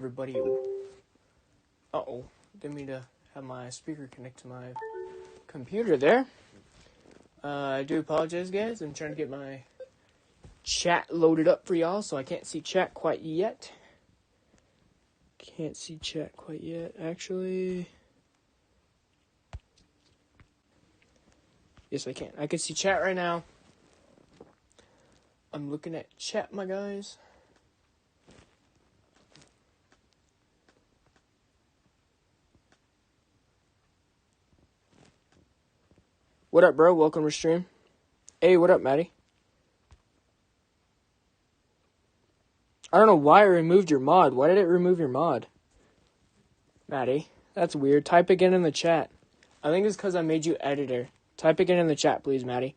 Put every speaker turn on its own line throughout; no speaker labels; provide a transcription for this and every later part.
Everybody. Uh-oh. Didn't mean to have my speaker connect to my computer there. I do apologize, guys. I'm trying to get my chat loaded up for y'all, so I can't see chat quite yet. Actually. Yes, I can. I can see chat right now. I'm looking at chat, my guys. What up, bro? Welcome to stream. Hey, what up, Maddie? I don't know why it removed your mod. Why did it remove your mod? Maddie, that's weird. Type again in the chat. I think it's because I made you editor. Type again in the chat, please, Maddie.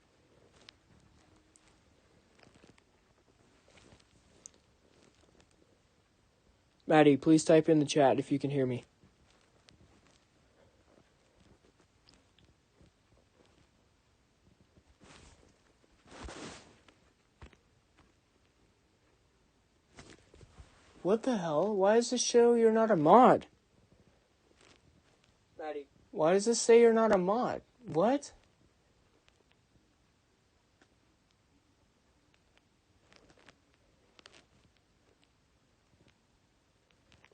Maddie, please type in the chat if you can hear me. What the hell? Why does this show you're not a mod? Maddie, why does this say you're not a mod? What?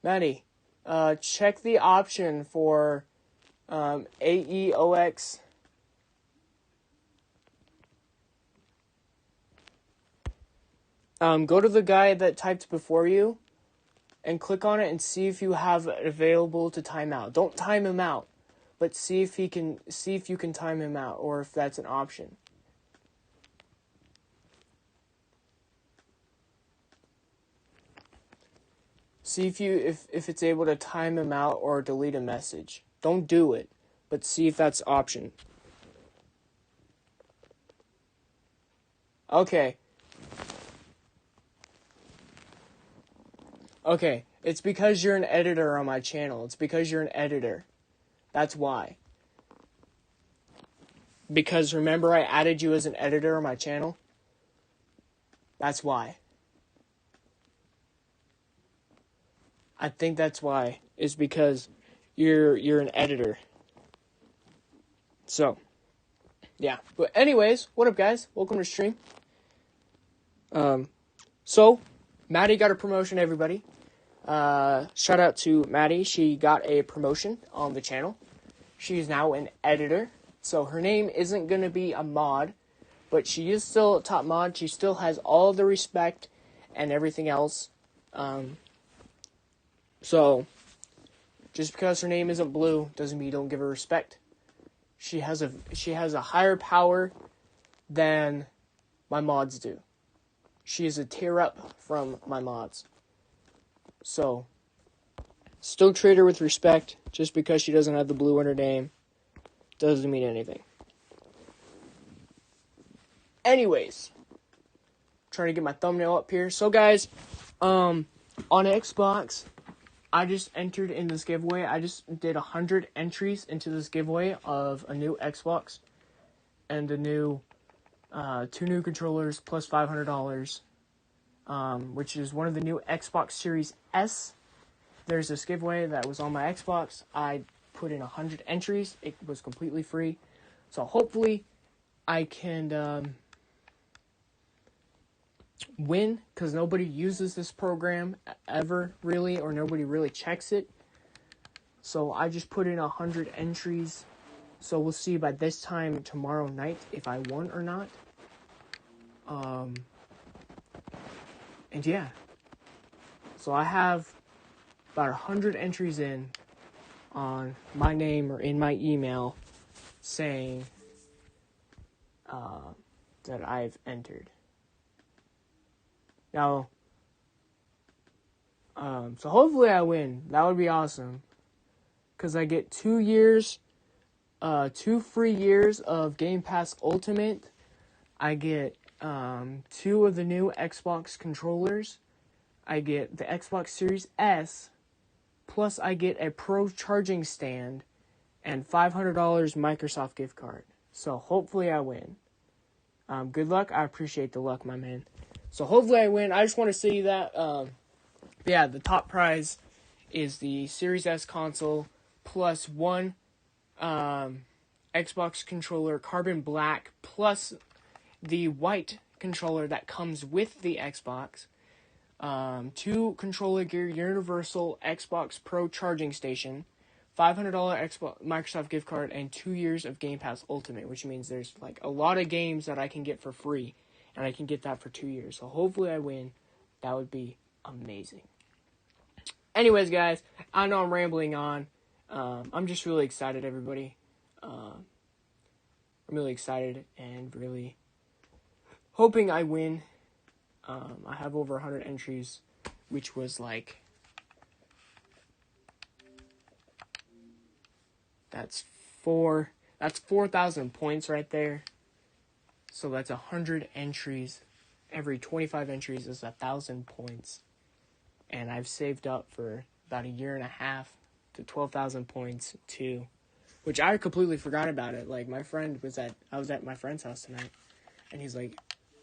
Maddie, check the option for AEOX. Go to the guy that typed before you and click on it and see if you have it available to time out. Don't time him out, but see if you can time him out or if that's an option. See if it's able to time him out or delete a message. Don't do it, but see if that's option. Okay. Okay, it's because you're an editor on my channel. It's because you're an editor. That's why. Because remember I added you as an editor on my channel? That's why. I think that's why. Is because you're an editor. So, yeah. But anyways, what up, guys? Welcome to stream. So, Maddie got a promotion, everybody. Shout out to Maddie. She got a promotion on the channel. She's now an editor. So her name isn't going to be a mod, but she is still a top mod. She still has all the respect and everything else. So just because her name isn't blue doesn't mean you don't give her respect. She has a higher power than my mods do. She is a tier up from my mods. So, still treat her with respect. Just because she doesn't have the blue in her name doesn't mean anything. Anyways, trying to get my thumbnail up here. So, guys, on Xbox, I just entered in this giveaway. I just did 100 entries into this giveaway of a new Xbox and a new 2 new controllers plus $500. Which is one of the new Xbox Series S. There's this giveaway that was on my Xbox. I put in 100 entries. It was completely free. So hopefully I can win, because nobody uses this program ever, really, or nobody really checks it. So I just put in 100 entries. So we'll see by this time tomorrow night if I won or not. And yeah, so I have about 100 entries in on my name or in my email saying that I've entered. Now, so hopefully I win. That would be awesome. Because I get 2 years, 2 free years of Game Pass Ultimate. I get 2 of the new Xbox controllers. I get the Xbox Series S. Plus I get a Pro charging stand and $500 Microsoft gift card. So hopefully I win. Good luck. I appreciate the luck, my man. So hopefully I win. I just want to see that, yeah, the top prize is the Series S console plus one Xbox controller, carbon black, plus the white controller that comes with the Xbox, 2 controller gear, universal Xbox Pro charging station, $500 Xbox Microsoft gift card, and 2 years of Game Pass Ultimate, which means there's like a lot of games that I can get for free, and I can get that for 2 years. So hopefully I win. That would be amazing. Anyways, guys, I know I'm rambling on. I'm just really excited, everybody. I'm really excited and really hoping I win. I have over 100 entries, which was like, that's 4,000 points right there. So that's 100 entries. Every 25 entries is 1,000 points. And I've saved up for about a year and a half to 12,000 points too, which I completely forgot about it. Like, I was at my friend's house tonight, and he's like,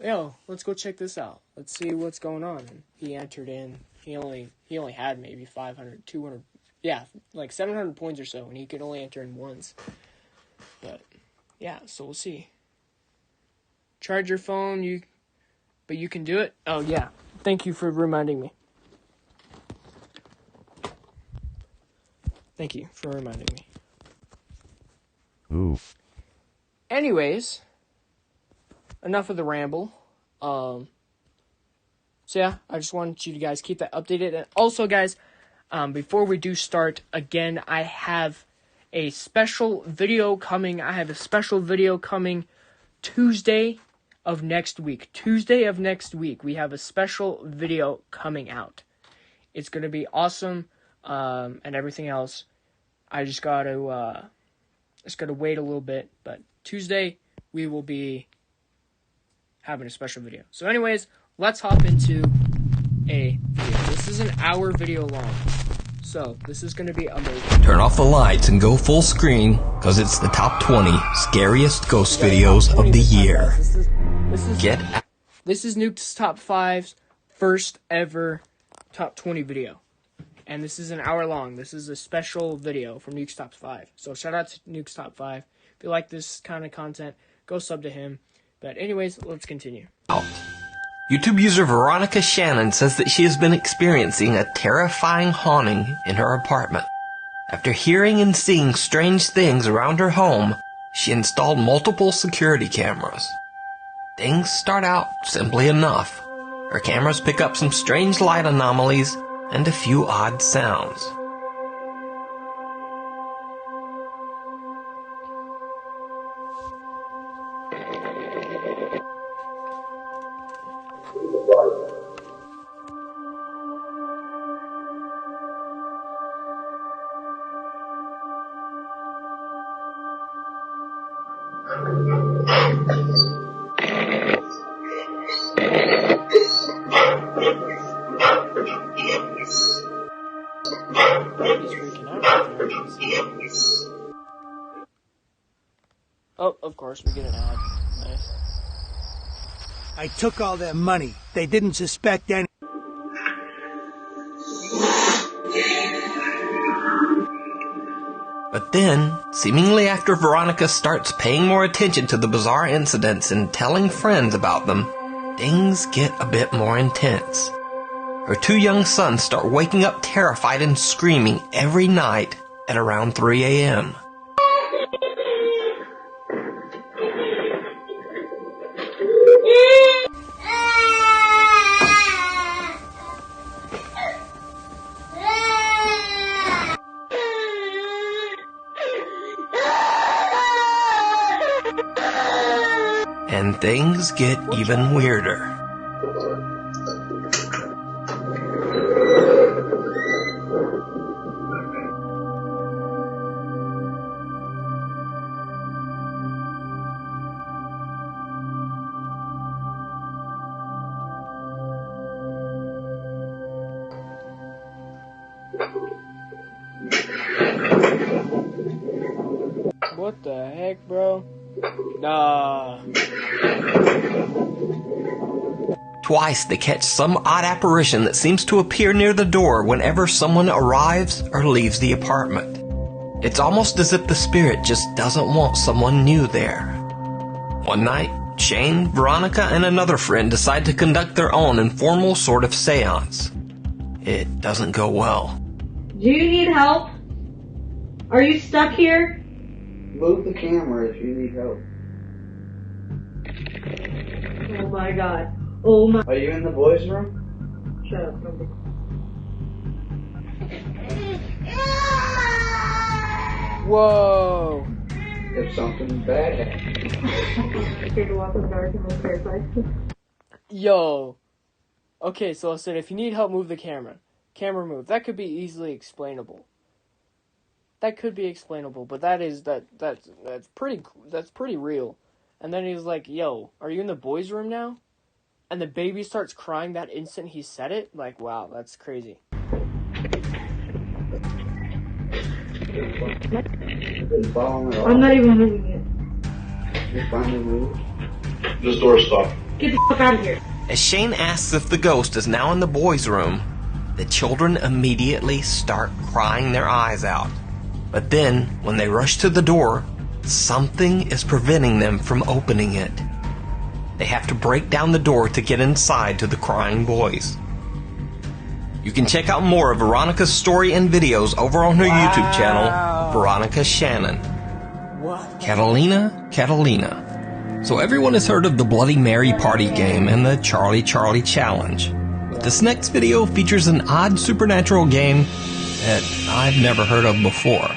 yo, let's go check this out. Let's see what's going on. And he entered in. He only had maybe 500, 200, like 700 points or so, and he could only enter in once. But yeah, so we'll see. Charge your phone, but you can do it. Oh yeah, thank you for reminding me. Thank you for reminding me.
Oof.
Anyways, enough of the ramble. So yeah, I just wanted you to guys keep that updated. And also, guys, before we do start, again, I have a special video coming. Tuesday of next week. We have a special video coming out. It's going to be awesome, and everything else. I just got to wait a little bit, but Tuesday we will be having a special video. So anyways, let's hop into a video. This is an hour video long, so this is going to be amazing.
Turn off the lights and go full screen, because it's the top 20 scariest ghost videos of the year.
This is Nuke's Top 5's first ever top 20 video. And this is an hour long. This is a special video from Nuke's Top 5. So shout out to Nuke's Top 5. If you like this kind of content, go sub to him. But anyways, let's continue.
YouTube user Veronica Shannon says that she has been experiencing a terrifying haunting in her apartment. After hearing and seeing strange things around her home, she installed multiple security cameras. Things start out simply enough. Her cameras pick up some strange light anomalies and a few odd sounds.
Oh, of course, we get an ad. Nice.
I took all their money. They didn't suspect any.
But then, seemingly after Veronica starts paying more attention to the bizarre incidents and telling friends about them, things get a bit more intense. Her 2 young sons start waking up terrified and screaming every night at around 3 a.m. And things get even weirder.
What the heck, bro? Nah.
Twice they catch some odd apparition that seems to appear near the door whenever someone arrives or leaves the apartment. It's almost as if the spirit just doesn't want someone new there. One night, Shane, Veronica, and another friend decide to conduct their own informal sort of seance. It doesn't go well.
Do you need help? Are you stuck here?
Move the camera if you need help.
Oh my god. Oh my...
Are you in the boys' room?
Shut up.
Whoa.
If something bad happens.
Scared to walk in the dark and look terrified.
Yo. Okay, so I said if you need help, move the camera. Camera move. That could be easily explainable. That could be explainable, but that's pretty real. And then he was like, "Yo, are you in the boys' room now?" And the baby starts crying that instant he said it. Like, wow, that's crazy.
I'm not even moving it.
You finally moved?
This door's stuck.
Get the fuck out of here.
As Shane asks if the ghost is now in the boys' room, the children immediately start crying their eyes out. But then, when they rush to the door, something is preventing them from opening it. They have to break down the door to get inside to the crying boys. You can check out more of Veronica's story and videos over on her YouTube channel, Veronica Shannon.
What?
Catalina. So everyone has heard of the Bloody Mary party game and the Charlie Charlie challenge. But this next video features an odd supernatural game that I've never heard of before.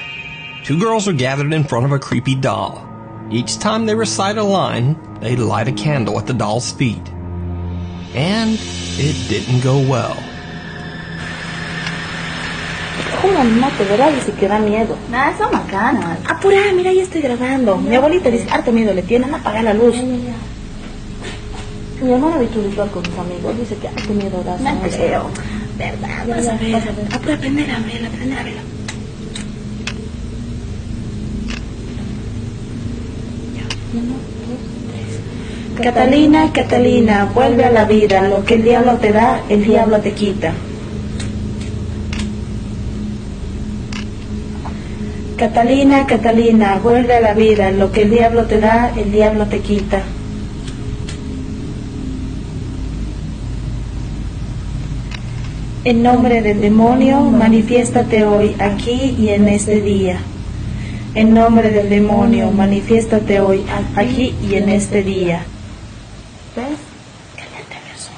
Two girls are gathered in front of a creepy doll. Each time they recite a line, they light a candle at the doll's feet. And it didn't go well.
Jodan, mate, ¿verdad? Dice que da miedo. Nada, son macanas. Apura, mira, ya estoy grabando. Mi abuelita dice, harto miedo le tienen, apaga la luz. Mi hermano ha visto un ritual con sus amigos, dice que harto miedo da. No creo. ¿Verdad? Vas a ver. Apura, prende la vela, prende la vela. Catalina, Catalina, vuelve a la vida. Lo que el diablo te da, el diablo te quita. Catalina, Catalina, vuelve a la vida. Lo que el diablo te da, el diablo te quita. En nombre del demonio, manifiéstate hoy, aquí y en este día. En nombre del demonio, manifiéstate hoy, aquí y en este día. ¿Ves? Que le te versos.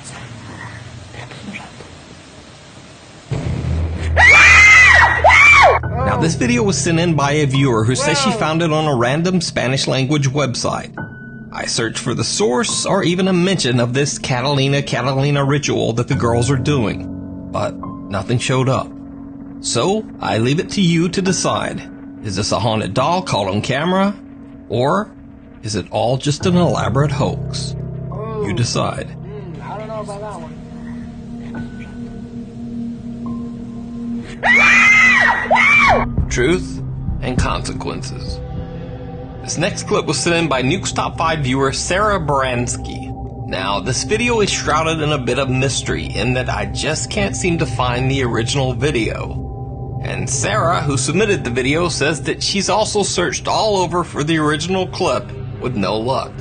Now this video was sent in by a viewer who says she found it on a random Spanish language website. I searched for the source or even a mention of this Catalina ritual that the girls are doing, but nothing showed up. So I leave it to you to decide. Is this a haunted doll caught on camera? Or is it all just an elaborate hoax? You decide.
I don't know about that one.
Truth and consequences. This next clip was sent in by Nuke's Top 5 viewer Sarah Baranski. Now, this video is shrouded in a bit of mystery in that I just can't seem to find the original video. And Sarah, who submitted the video, says that she's also searched all over for the original clip with no luck.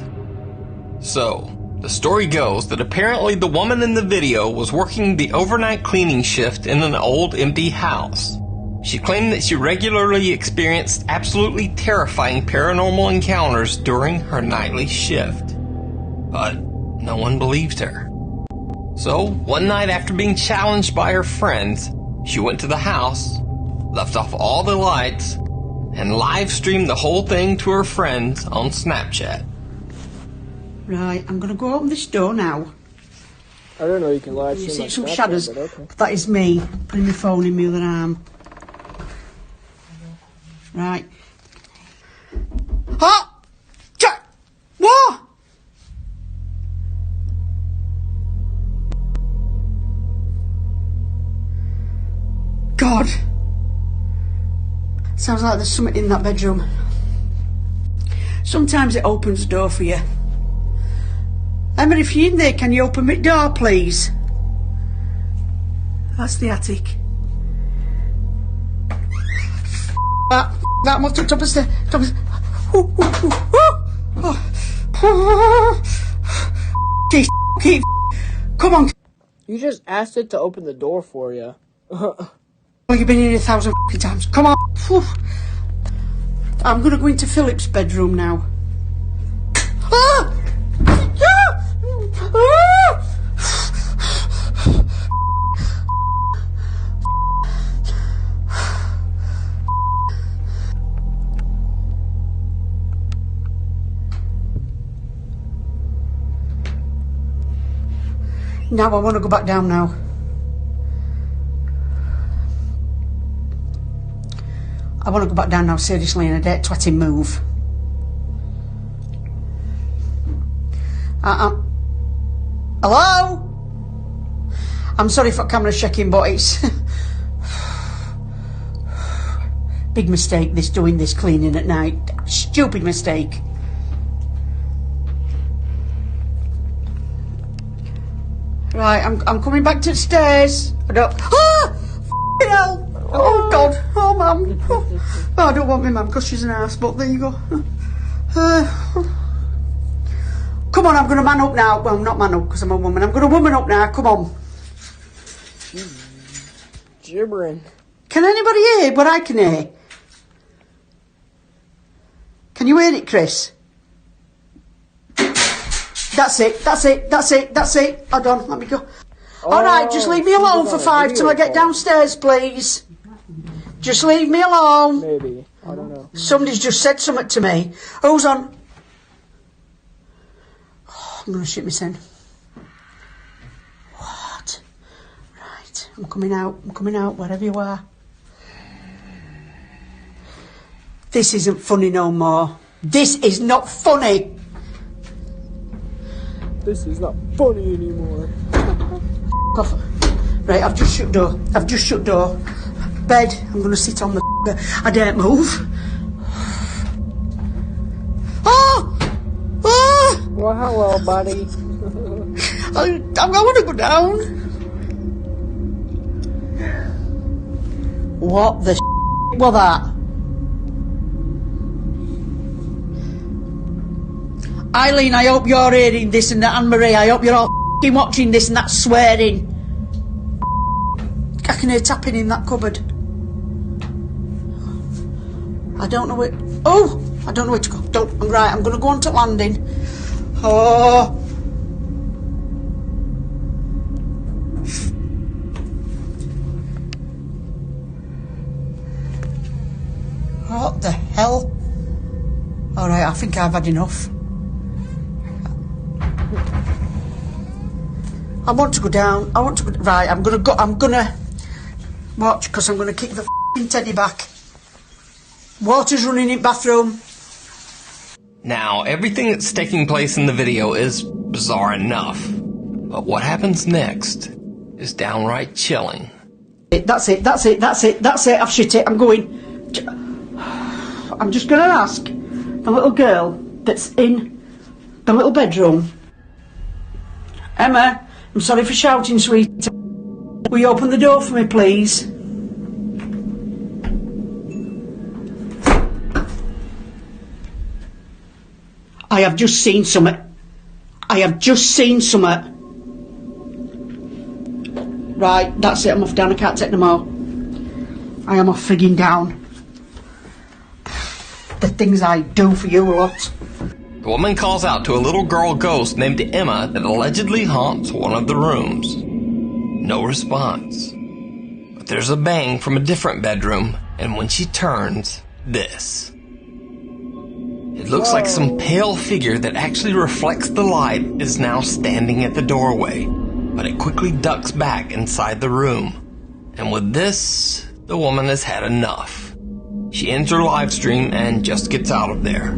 So, the story goes that apparently the woman in the video was working the overnight cleaning shift in an old empty house. She claimed that she regularly experienced absolutely terrifying paranormal encounters during her nightly shift. But no one believed her. So, one night after being challenged by her friends, she went to the house, left off all the lights, and live streamed the whole thing to her friends on Snapchat.
Right, I'm going to go open this door now.
I don't know you can live
You
stream
see
on
some
Snapchat,
shadows,
but okay.
but that is me putting my phone in my other arm. Right. Huh? What? God. Sounds like there's something in that bedroom. Sometimes it opens the door for you. Emma, if you're in there, can you open my door, please? That's the attic. That I'm up to the top of the stairs. Come on.
You just asked it to open the door for you.
Well, you've been in 1,000 times. Come on. I'm going to go into Philip's bedroom now. Ah! Now I want to go back down now. I want to go back down now, seriously, and I dare twatting move. Hello? I'm sorry for camera checking, but it's... big mistake, this doing this cleaning at night. Stupid mistake. Right, I'm coming back to the stairs. I don't... Ah! F***ing hell! Oh, God. Oh, Mum. Oh, I don't want my mum because she's an arse, but there you go. Come on, I'm going to man up now. Well, not man up because I'm a woman. I'm going to woman up now. Come on.
Gibbering.
Can anybody hear what I can hear? Can you hear it, Chris? That's it. Hold on, let me go. Alright, just leave me alone for 5 till I get downstairs, please. Just leave me alone.
Maybe. I don't know.
Somebody's just said something to me. Who's on? Oh, I'm going to shit myself. What? Right, I'm coming out, wherever you are. This isn't funny no more. This is not funny.
This is not funny anymore.
Off. Right, I've just shut door. Bed, I'm going to sit on the I daren't move. Oh! Oh!
Well, hello, buddy.
I want to go down. What the was that? Eileen, I hope you're hearing this and that. Anne-Marie, I hope you're all watching this and that swearing. I can hear tapping in that cupboard. I don't know where... Oh! I don't know where to go. Right, I'm going to go on to landing. Oh! What the hell? Alright, I think I've had enough. I want to go down. Right, I'm gonna watch, because I'm gonna kick the f***ing teddy back. Water's running in bathroom.
Now, everything that's taking place in the video is bizarre enough, but what happens next is downright chilling.
That's it, I've shit it, I'm going. I'm just gonna ask the little girl that's in the little bedroom. Emma, I'm sorry for shouting, sweet. Will you open the door for me, please? I have just seen something. Right, that's it, I'm off down, I can't take no more. I am off frigging down. The things I do for you lot.
The woman calls out to a little girl ghost named Emma that allegedly haunts one of the rooms. No response. But there's a bang from a different bedroom, and when she turns, this. It looks like some pale figure that actually reflects the light is now standing at the doorway, but it quickly ducks back inside the room. And with this, the woman has had enough. She ends her live stream and just gets out of there.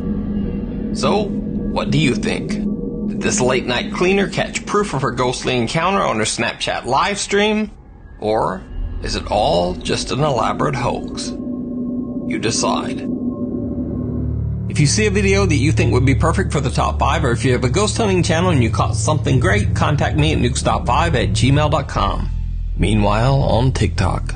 So, what do you think? Did this late night cleaner catch proof of her ghostly encounter on her Snapchat live stream? Or is it all just an elaborate hoax? You decide. If you see a video that you think would be perfect for the top 5, or if you have a ghost hunting channel and you caught something great, contact me at nukestop5@gmail.com. Meanwhile, on TikTok.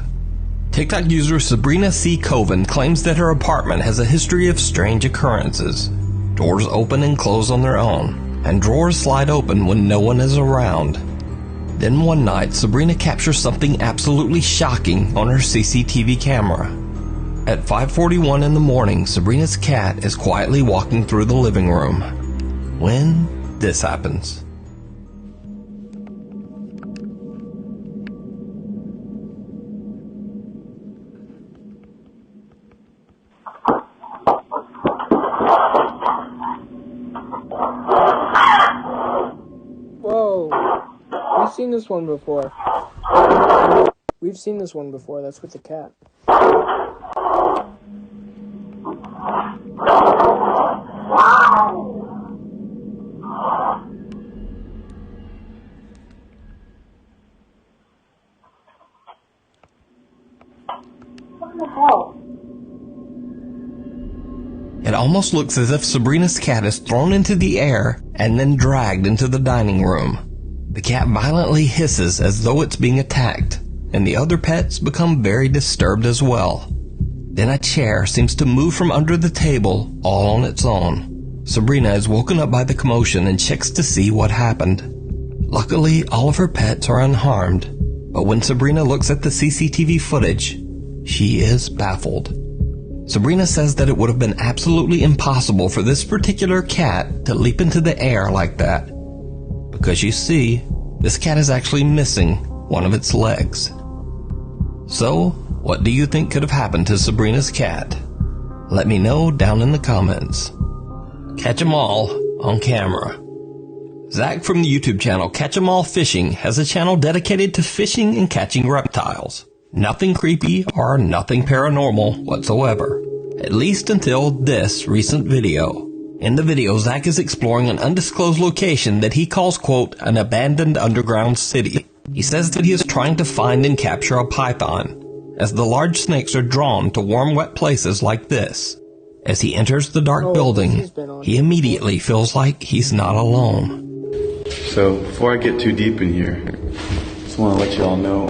TikTok user Sabrina C. Coven claims that her apartment has a history of strange occurrences. Doors open and close on their own, and drawers slide open when no one is around. Then one night, Sabrina captures something absolutely shocking on her CCTV camera. At 5:41 in the morning, Sabrina's cat is quietly walking through the living room when this happens.
Whoa. We've seen this one before. We've seen this one before. That's with the cat.
It almost looks as if Sabrina's cat is thrown into the air and then dragged into the dining room. The cat violently hisses as though it's being attacked, and the other pets become very disturbed as well. Then a chair seems to move from under the table all on its own. Sabrina is woken up by the commotion and checks to see what happened. Luckily, all of her pets are unharmed, but when Sabrina looks at the CCTV footage, she is baffled. Sabrina says that it would have been absolutely impossible for this particular cat to leap into the air like that. Because you see, this cat is actually missing one of its legs. So, what do you think could have happened to Sabrina's cat? Let me know down in the comments. Catch 'em all on camera. Zach from the YouTube channel Catch 'em All Fishing has a channel dedicated to fishing and catching reptiles. Nothing creepy or nothing paranormal whatsoever. At least until this recent video. In the video, Zach is exploring an undisclosed location that he calls, quote, an abandoned underground city. He says that he is trying to find and capture a python, as the large snakes are drawn to warm, wet places like this. As he enters the dark building, he immediately feels like he's not alone.
So, before I get too deep in here, I just want to let you all know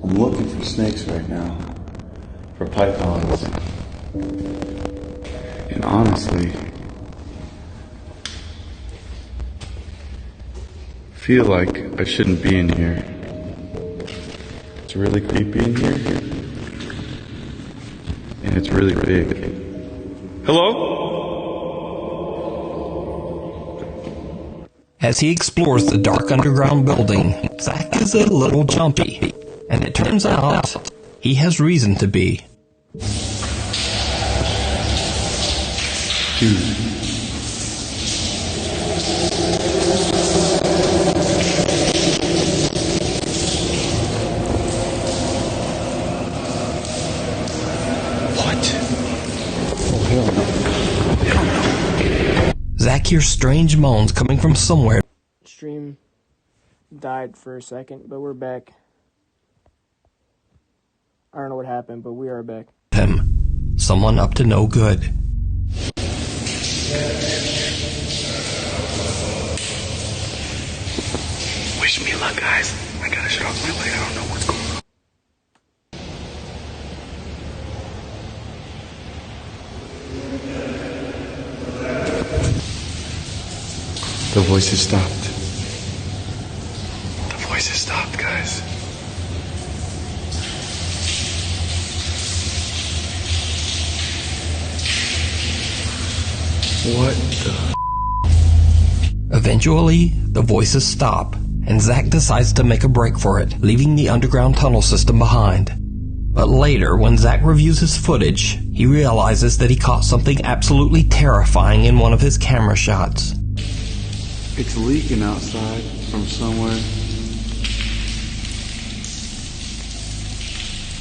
I'm looking for snakes right now, for pythons, and honestly, I feel like I shouldn't be in here. It's really creepy in here, and it's really big. Hello?
As he explores the dark underground building, Zach is a little jumpy, and it turns out he has reason to be.
Dude. What? Oh, hell no.
Zach hears strange moans coming from somewhere.
Stream died for a second, but we're back. I don't know what happened, but we are back.
Him. Someone up to no good.
Wish me luck, guys. I gotta shut off my light. I don't know what's going on. The voices stopped. The voices stopped, guys. What the?
Eventually, the voices stop, and Zach decides to make a break for it, leaving the underground tunnel system behind. But later, when Zach reviews his footage, he realizes that he caught something absolutely terrifying in one of his camera shots.
It's leaking outside from somewhere.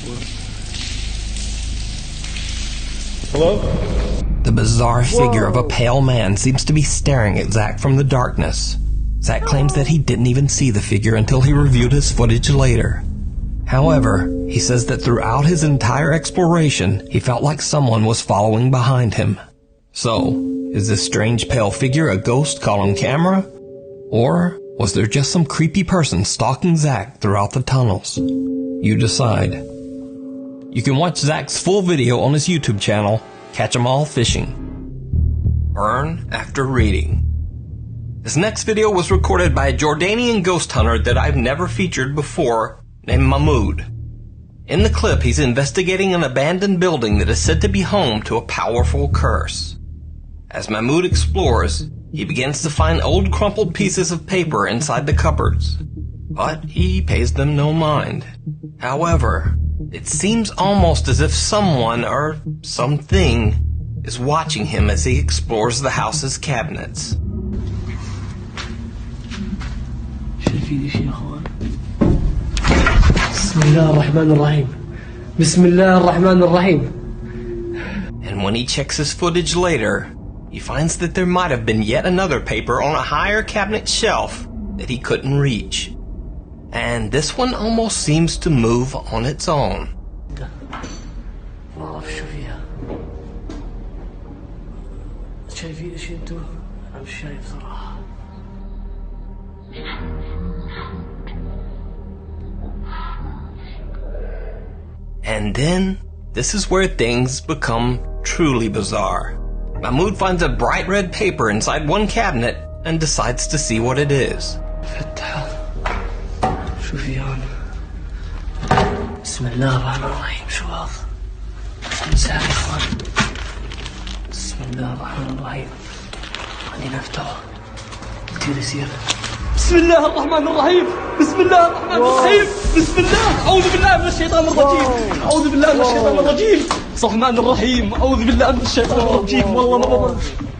What? Hello?
The bizarre figure of a pale man seems to be staring at Zach from the darkness. Zach claims that he didn't even see the figure until he reviewed his footage later. However, he says that throughout his entire exploration, he felt like someone was following behind him. So, is this strange pale figure a ghost caught on camera? Or was there just some creepy person stalking Zach throughout the tunnels? You decide. You can watch Zach's full video on his YouTube channel, Catch 'em All Fishing. Burn after reading. This next video was recorded by a Jordanian ghost hunter that I've never featured before, named Mahmoud. In the clip, he's investigating an abandoned building that is said to be home to a powerful curse. As Mahmoud explores, he begins to find old crumpled pieces of paper inside the cupboards, but he pays them no mind. However, it seems almost as if someone or something is watching him as he explores the house's cabinets. And when he checks his footage later, he finds that there might have been yet another paper on a higher cabinet shelf that he couldn't reach. And this one almost seems to move on its own. And then, this is where things become truly bizarre. Mahmoud finds a bright red paper inside one cabinet and decides to see what it is.
بسم الله الرحمن الرحيم بسم الله الرحمن الرحيم بسم الله أعوذ بالله من الشيطان الرجيم أعوذ بالله من الشيطان الرجيم الرحمن الرحيم أعوذ بالله من الشيطان الرجيم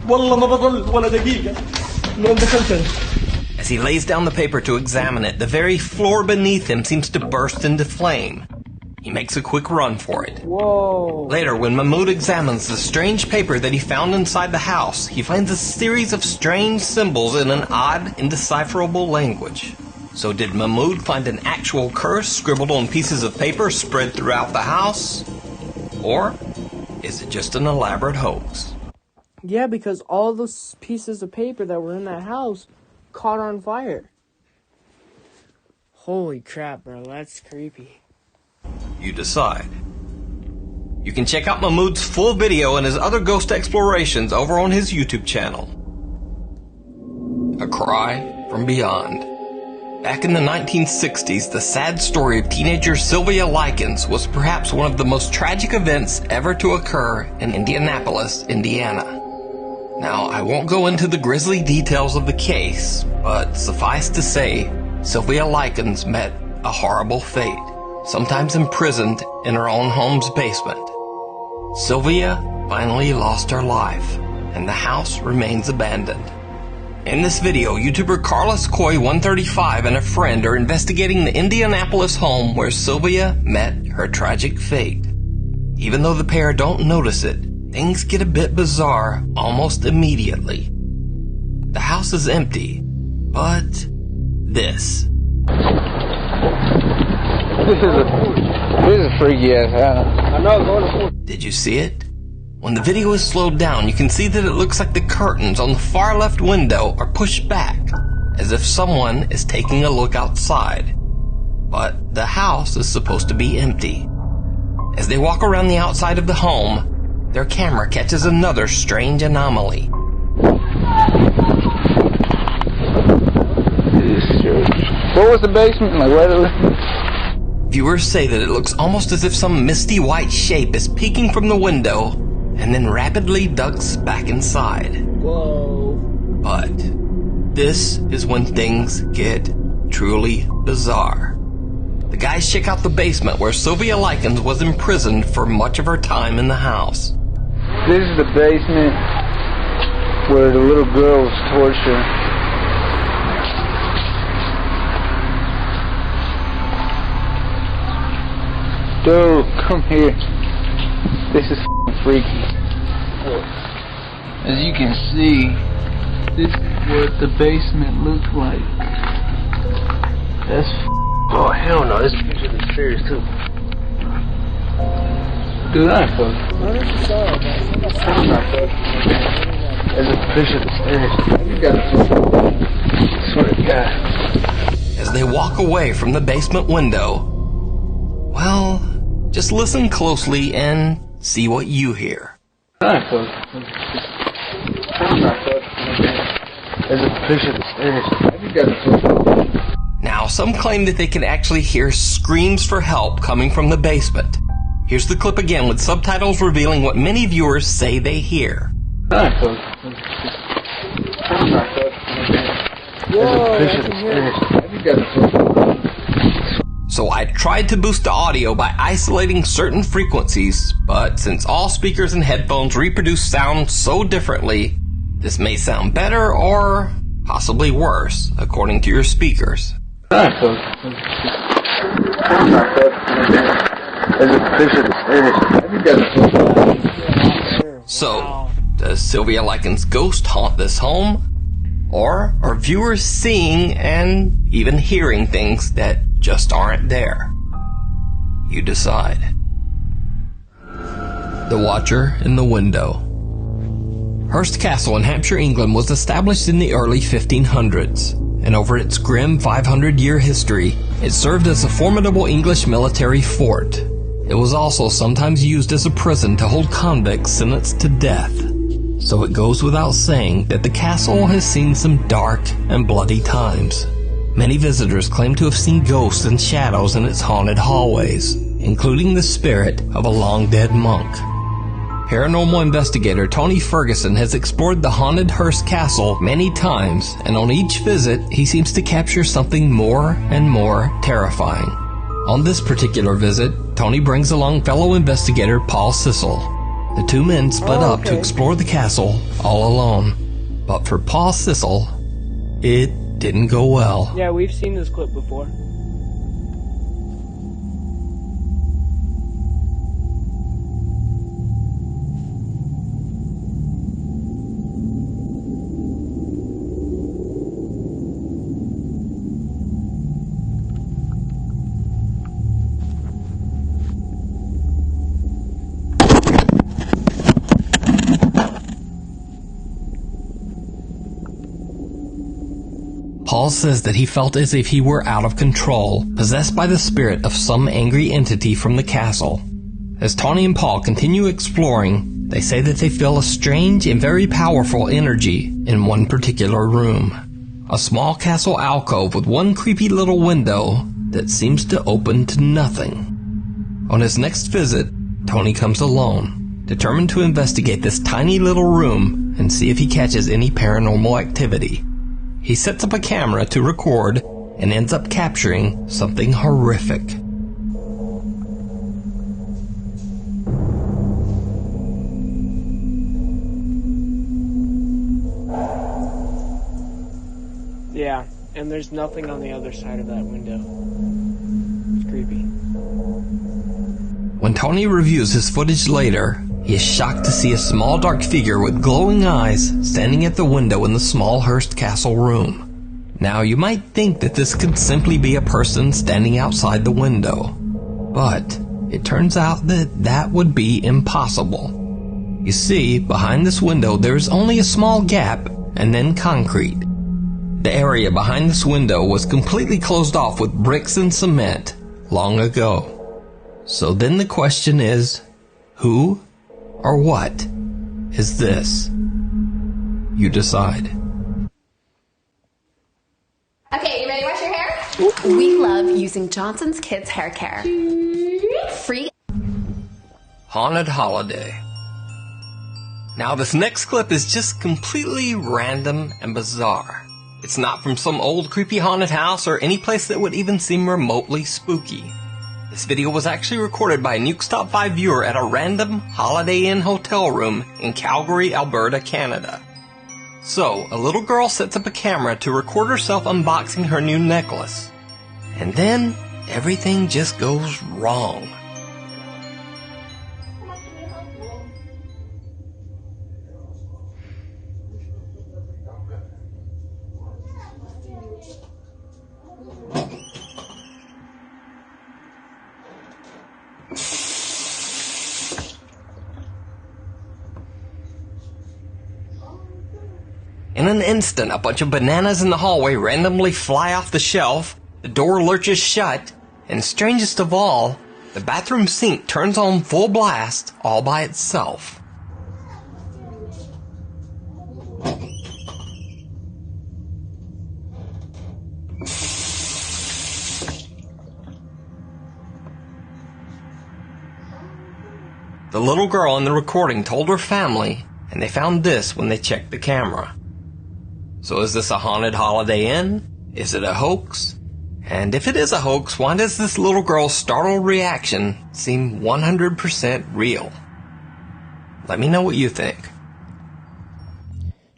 والله ما بضل ولا دقيقة ما دخلت.
As he lays down the paper to examine it, the very floor beneath him seems to burst into flame. He makes a quick run for it.
Whoa.
Later, when Mahmoud examines the strange paper that he found inside the house, he finds a series of strange symbols in an odd, indecipherable language. So did Mahmoud find an actual curse scribbled on pieces of paper spread throughout the house? Or is it just an elaborate hoax?
Yeah, because all those pieces of paper that were in that house caught on fire. Holy crap, bro, that's creepy.
You decide. You can check out Mahmoud's full video and his other ghost explorations over on his YouTube channel. A Cry from Beyond. Back in the 1960s, the sad story of teenager Sylvia Likens was perhaps one of the most tragic events ever to occur in Indianapolis, Indiana. Now, I won't go into the grisly details of the case, but suffice to say, Sylvia Likens met a horrible fate. Sometimes imprisoned in her own home's basement. Sylvia finally lost her life, and the house remains abandoned. In this video, YouTuber Carlos Coy 135 and a friend are investigating the Indianapolis home where Sylvia met her tragic fate. Even though the pair don't notice it, things get a bit bizarre almost immediately. The house is empty, but this.
This is a freaky ass house.
Did you see it? When the video is slowed down, you can see that it looks like the curtains on the far left window are pushed back, as if someone is taking a look outside. But the house is supposed to be empty. As they walk around the outside of the home, their camera catches another strange anomaly.
What was the basement like? Where
Viewers say that it looks almost as if some misty white shape is peeking from the window and then rapidly ducks back inside.
Whoa.
But this is when things get truly bizarre. The guys check out the basement where Sylvia Likens was imprisoned for much of her time in the house.
This is the basement where the little girl was tortured. Dude, come here. This is freaky. As you can see, this is what the basement looks like. That's
oh hell no, this picture is serious too.
Do that, folks. There's a fish at the stairs. You got it. Swear to God.
As they walk away from the basement window, well, just listen closely and see what you hear.
Alright, folks. There's a fish at the stairs. You got it.
Now, some claim that they can actually hear screams for help coming from the basement. Here's the clip again with subtitles revealing what many viewers say they hear.
Alright, folks. There's a fish at the stairs. You got it.
So I tried to boost the audio by isolating certain frequencies, but since all speakers and headphones reproduce sound so differently, this may sound better or possibly worse, according to your speakers.
Alright, folks. There's a fish at the stairs. You got it.
So, does Sylvia Likens' ghost haunt this home? Or are viewers seeing and even hearing things that just aren't there? You decide. The Watcher in the Window. Hurst Castle in Hampshire, England was established in the early 1500s, and over its grim 500-year history, it served as a formidable English military fort. It was also sometimes used as a prison to hold convicts sentenced to death. So it goes without saying that the castle has seen some dark and bloody times. Many visitors claim to have seen ghosts and shadows in its haunted hallways, including the spirit of a long-dead monk. Paranormal investigator Tony Ferguson has explored the haunted Hurst Castle many times, and on each visit, he seems to capture something more and more terrifying. On this particular visit, Tony brings along fellow investigator Paul Sissel. The two men split up to explore the castle all alone. But for Paul Sissel, it didn't go well.
Yeah, we've seen this clip before.
Paul says that he felt as if he were out of control, possessed by the spirit of some angry entity from the castle. As Tony and Paul continue exploring, they say that they feel a strange and very powerful energy in one particular room. A small castle alcove with one creepy little window that seems to open to nothing. On his next visit, Tony comes alone, determined to investigate this tiny little room and see if he catches any paranormal activity. He sets up a camera to record and ends up capturing something horrific.
Yeah, and there's nothing on the other side of that window. It's creepy.
When Tony reviews his footage later, he is shocked to see a small dark figure with glowing eyes standing at the window in the small Hurst Castle room. Now, you might think that this could simply be a person standing outside the window, but it turns out that that would be impossible. You see, behind this window there is only a small gap and then concrete. The area behind this window was completely closed off with bricks and cement long ago. So then the question is, who or what is this? You decide.
Okay, you ready to wash your hair? We love using Johnson's Kids Hair Care. Free.
Haunted Holiday. Now this next clip is just completely random and bizarre. It's not from some old creepy haunted house or any place that would even seem remotely spooky. This video was actually recorded by a Nuke's Top 5 viewer at a random Holiday Inn hotel room in Calgary, Alberta, Canada. So, a little girl sets up a camera to record herself unboxing her new necklace. And then, everything just goes wrong. In an instant, a bunch of bananas in the hallway randomly fly off the shelf, the door lurches shut, and strangest of all, the bathroom sink turns on full blast all by itself. The little girl in the recording told her family, and they found this when they checked the camera. So is this a haunted Holiday Inn? Is it a hoax? And if it is a hoax, why does this little girl's startled reaction seem 100% real? Let me know what you think.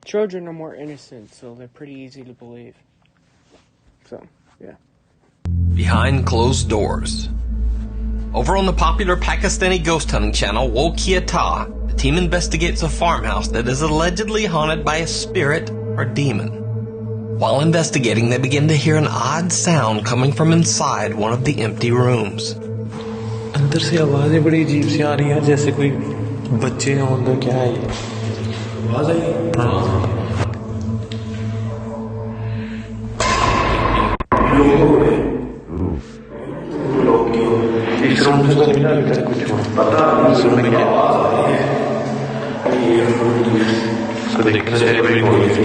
Children are more innocent, so they're pretty easy to believe. So, yeah.
Behind closed doors. Over on the popular Pakistani ghost hunting channel Wo Kia Ta, the team investigates a farmhouse that is allegedly haunted by a spirit or demon. While investigating, they begin to hear an odd sound coming from inside one of the empty rooms.
अंदर से आवाजें बड़ी अजीब सी आ रही हैं, जैसे कोई बच्चे हों अंदर. क्या है ये? आवाज आई? हाँ. इस रूम से तो नहीं लगता है कुछ पता नहीं इस रूम में क्या सब देखने से बड़ी हो गई थी.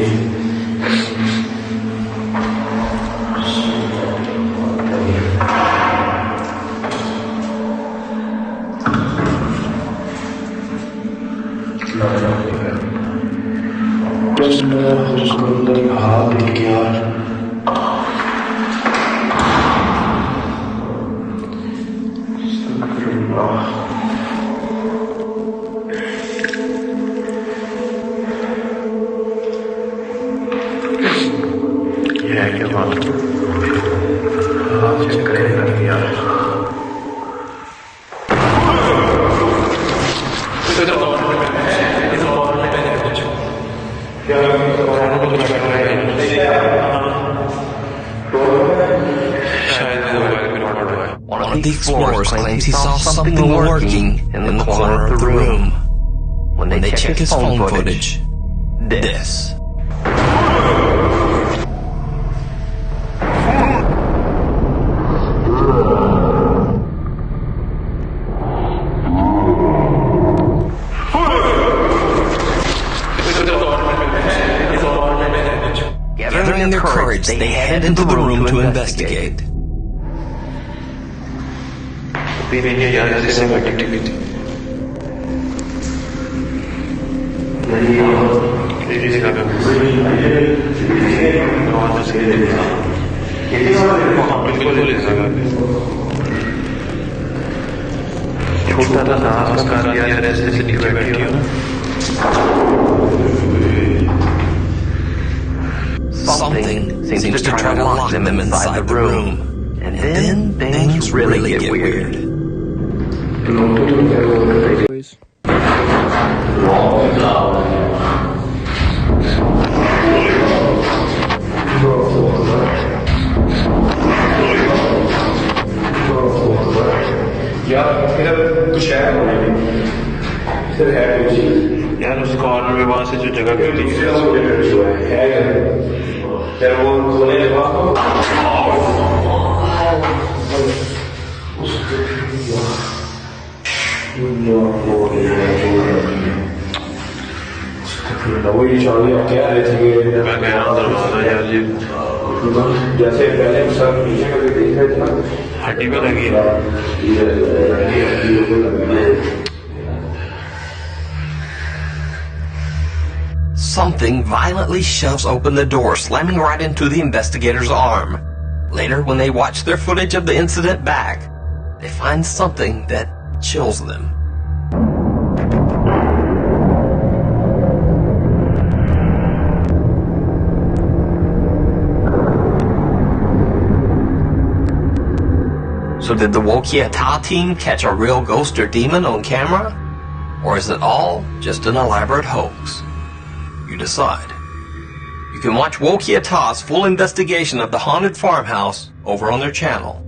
उसको अंदर हाथ दे के यार
One of the explorers claims he saw something lurking in the corner of the room. When they check his phone footage, this. Gathering their courage, they head into the room to investigate. Something seems to try to lock them inside the room, and then things really get weird.
यार उस corner में वहां से जो जगह मिलती
जैसे पहले सब पीछे कभी देख रहे थे ना
हड्डी पे लगी
Something violently shoves open the door, slamming right into the investigator's arm. Later, when they watch their footage of the incident back, they find something that chills them. So did the Wo Kia Ta team catch a real ghost or demon on camera? Or is it all just an elaborate hoax? You decide. You can watch Wo Kia Ta's full investigation of the haunted farmhouse over on their channel.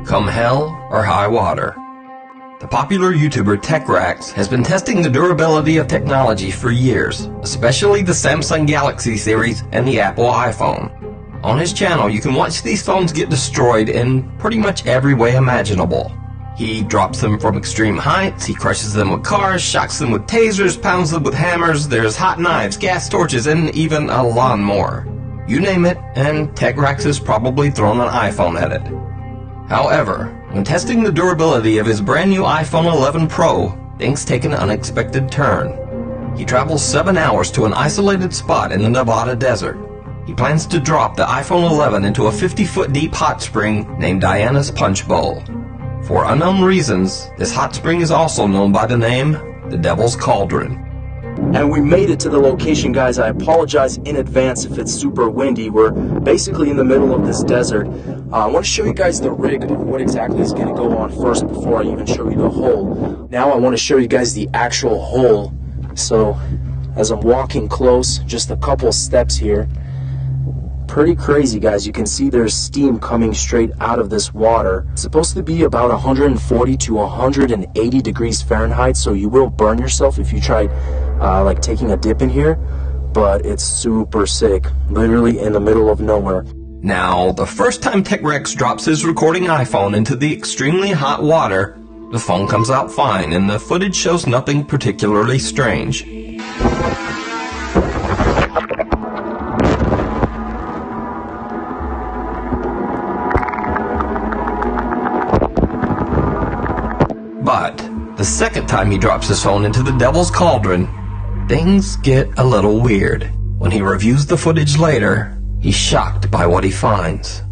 Come hell or high water, The popular YouTuber TechRax has been testing the durability of technology for years, especially the Samsung Galaxy series and the Apple iPhone. On his channel, you can watch these phones get destroyed in pretty much every way imaginable. He drops them from extreme heights, he crushes them with cars, shocks them with tasers, pounds them with hammers, there's hot knives, gas torches, and even a lawnmower. You name it, and TechRax has probably thrown an iPhone at it. However, when testing the durability of his brand new iPhone 11 Pro, things take an unexpected turn. He travels 7 hours to an isolated spot in the Nevada desert. He plans to drop the iPhone 11 into a 50-foot deep hot spring named Diana's Punch Bowl. For unknown reasons, this hot spring is also known by the name the Devil's Cauldron.
And we made it to the location, guys. I apologize in advance if it's super windy. We're basically in the middle of this desert. I want to show you guys the rig of what exactly is going to go on first before I even show you the hole. Now I want to show you guys the actual hole. So as I'm walking close, just a couple steps here. Pretty crazy, guys. You can see there's steam coming straight out of this water. It's supposed to be about 140 to 180 degrees Fahrenheit, so you will burn yourself if you try like taking a dip in here, but it's super sick, literally in the middle of nowhere.
Now, the first time TechRax drops his recording iPhone into the extremely hot water, the phone comes out fine and the footage shows nothing particularly strange. But the second time he drops his phone into the Devil's Cauldron, things get a little weird. When he reviews the footage later, he's shocked by what he finds.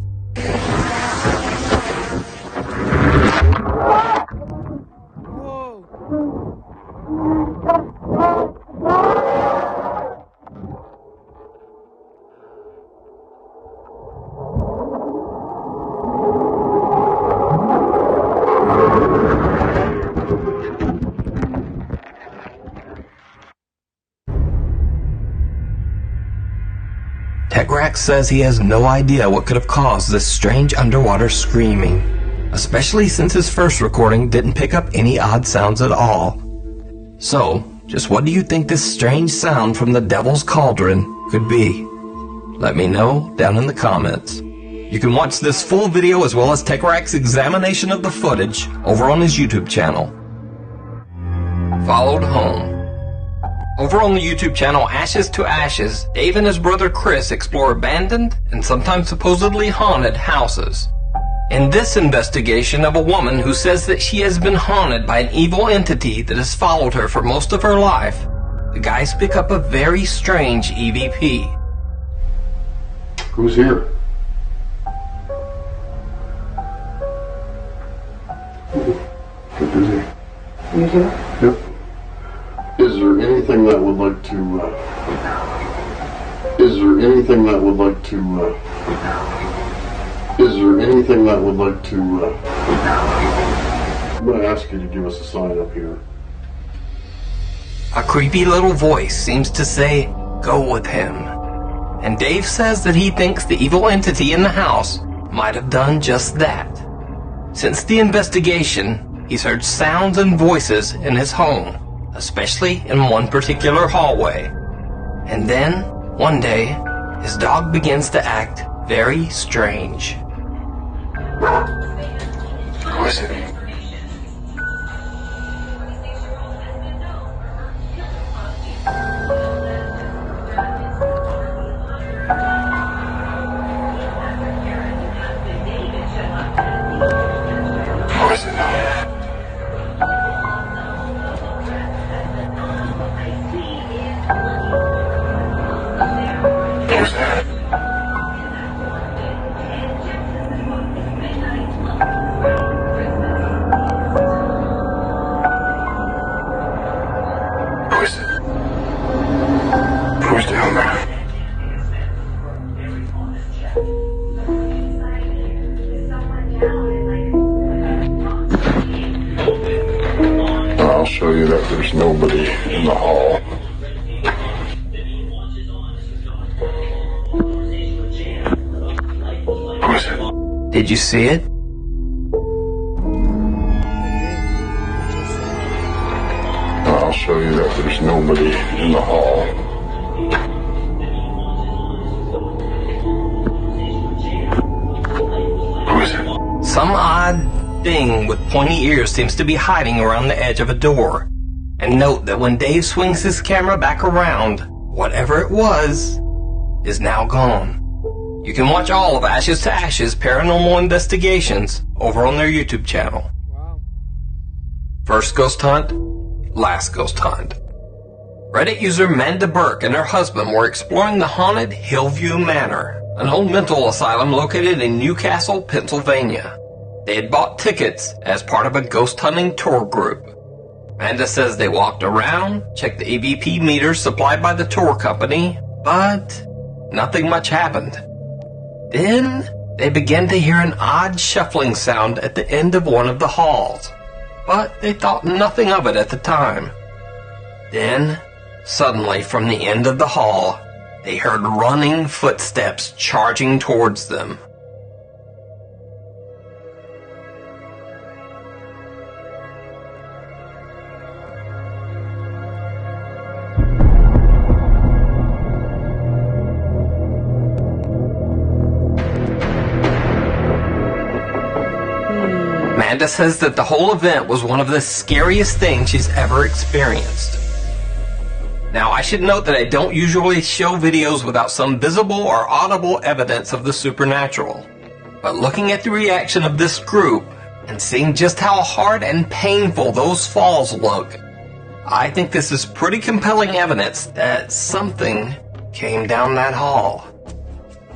TechRax says he has no idea what could have caused this strange underwater screaming, especially since his first recording didn't pick up any odd sounds at all. So, just what do you think this strange sound from the Devil's Cauldron could be? Let me know down in the comments. You can watch this full video as well as TechRax's examination of the footage over on his YouTube channel. Followed Home. Over on the YouTube channel Ashes to Ashes, Dave and his brother Chris explore abandoned and sometimes supposedly haunted houses. In this investigation of a woman who says that she has been haunted by an evil entity that has followed her for most of her life, the guys pick up a very strange EVP.
Who's here? Get busy.
You do?
Yep. Is there anything that would like to, is there anything that would like to, is there anything that would like to, I'm going to ask you to give us a sign up here.
A creepy little voice seems to say, "Go with him." And Dave says that he thinks the evil entity in the house might have done just that. Since the investigation, he's heard sounds and voices in his home, especially in one particular hallway. And then, one day, his dog begins to act very strange.
Who is it? Who is it? Who's that? Who is it? Who's down there? I'll show you that there's nobody in the hall.
Did you see it?
show you that there's nobody in the hall. Who is it?
Some odd thing with pointy ears seems to be hiding around the edge of a door. And note that when Dave swings his camera back around, whatever it was is now gone. You can watch all of Ashes to Ashes Paranormal Investigations over on their YouTube channel.
Wow.
First ghost hunt, last ghost hunt. Reddit user Manda Burke and her husband were exploring the haunted Hillview Manor, an old mental asylum located in Newcastle, Pennsylvania. They had bought tickets as part of a ghost hunting tour group. Manda says they walked around, checked the EVP meters supplied by the tour company, but nothing much happened. Then they began to hear an odd shuffling sound at the end of one of the halls, but they thought nothing of it at the time. Then, suddenly from the end of the hall, they heard running footsteps charging towards them. Amanda says that the whole event was one of the scariest things she's ever experienced. Now, I should note that I don't usually show videos without some visible or audible evidence of the supernatural. But looking at the reaction of this group and seeing just how hard and painful those falls look, I think this is pretty compelling evidence that something came down that hall.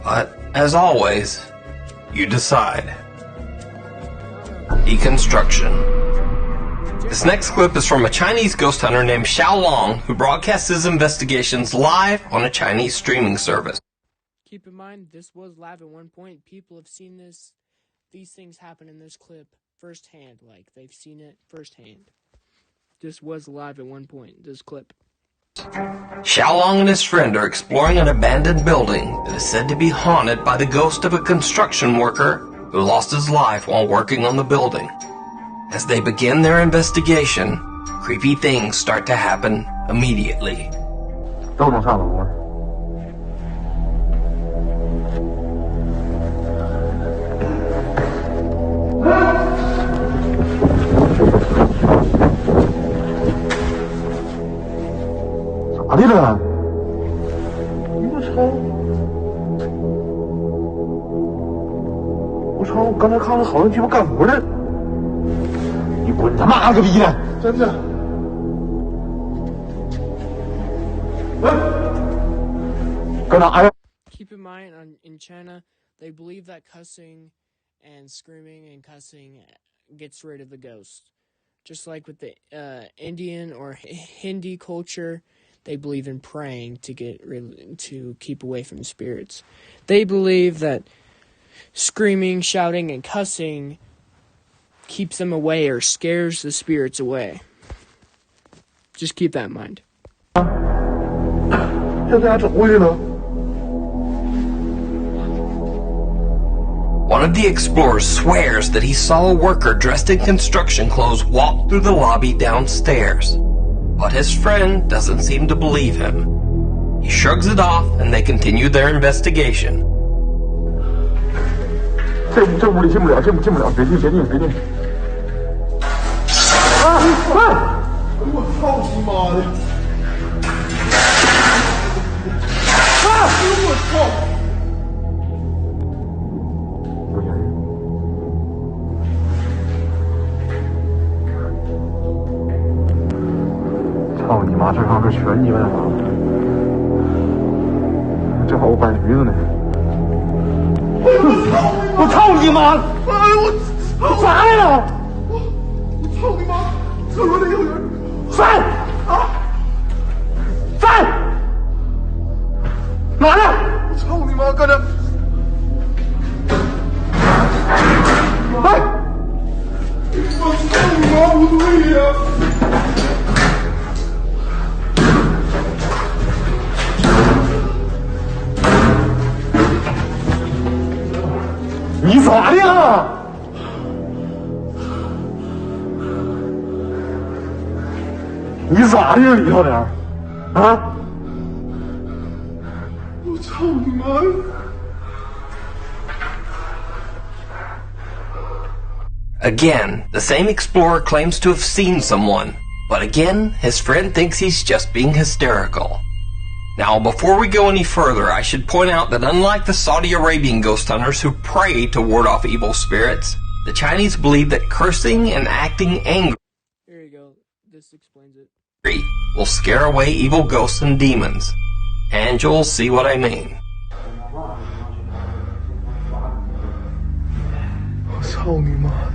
But, as always, you decide. Deconstruction. This next clip is from a Chinese ghost hunter named Xiao Long, who broadcasts his investigations live on a Chinese streaming service.
Keep in mind, this was live at one point. People have seen these things happen in this clip firsthand. Like, they've seen it firsthand. This was live at one point, this clip.
Xiao Long and his friend are exploring an abandoned building that is said to be haunted by the ghost of a construction worker who lost his life while working on the building. As they begin their investigation, creepy things start to happen immediately.
都能上楼吗？咋的了？我操！我操！我刚才看到好像鸡巴干活呢。你滚他妈个逼的！真的。搁哪呀？
Keep in mind, in China, they believe that cussing and screaming and cussing gets rid of the ghost. Just like with the Indian or Hindi culture, they believe in praying to keep away from spirits. They believe that screaming, shouting, and cussing keeps them away or scares the spirits away. Just keep that in mind.
这家怎么回事呢？
One of the explorers swears that he saw a worker dressed in construction clothes walk through the lobby downstairs, but his friend doesn't seem to believe him. He shrugs it off and they continue their investigation.
这屋里进不了，进不了，别进！我操你妈的！我操！不行！操你妈！这上这全鸡巴的忙，正好我摆驴子呢。 我操你妈！哎呦我咋来了？我操你妈！厕所里有人！翻啊！翻！哪呢？我操你妈！搁这！哎！我操你妈！不对呀！ 你咋的呀？你咋的呀，李小点啊？
我操你妈！
Again, the same explorer claims to have seen someone, but again, his friend thinks he's just being hysterical. Now, before we go any further, I should point out that unlike the Saudi Arabian ghost hunters who pray to ward off evil spirits, the Chinese believe that cursing and acting angry
Here you go. This explains it.
will scare away evil ghosts and demons. And you'll see what I mean.
我操你妈的！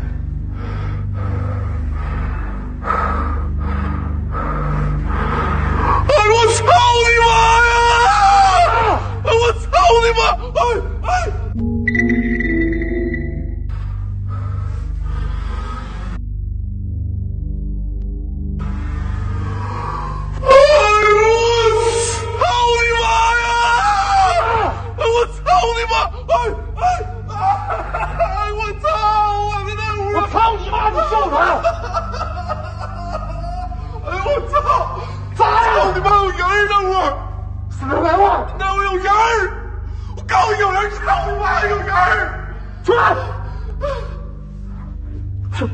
我操你妈呀！我操你妈！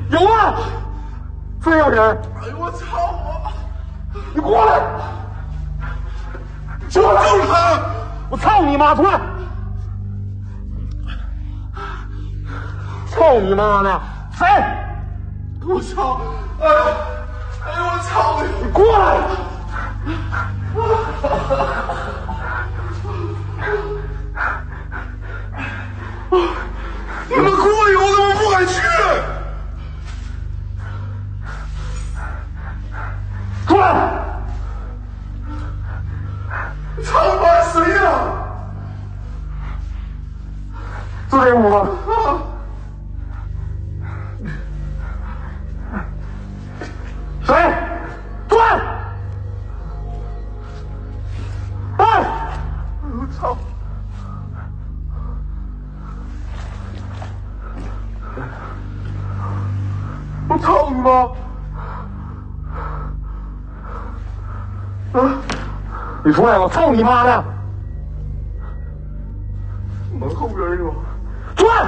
有啊，真有人！
哎呦我操我！
你过来！
就是他！
我操你妈！出来！操你妈的！谁？
我操！哎呦我操你！
你过来！
你们过来以后，他们不敢去。
出来！
操他妈谁呀？
就这屋吗？谁？出来！哎！
我操！我操你妈！
你出来！我操你妈的！
门后边是吗？
出来！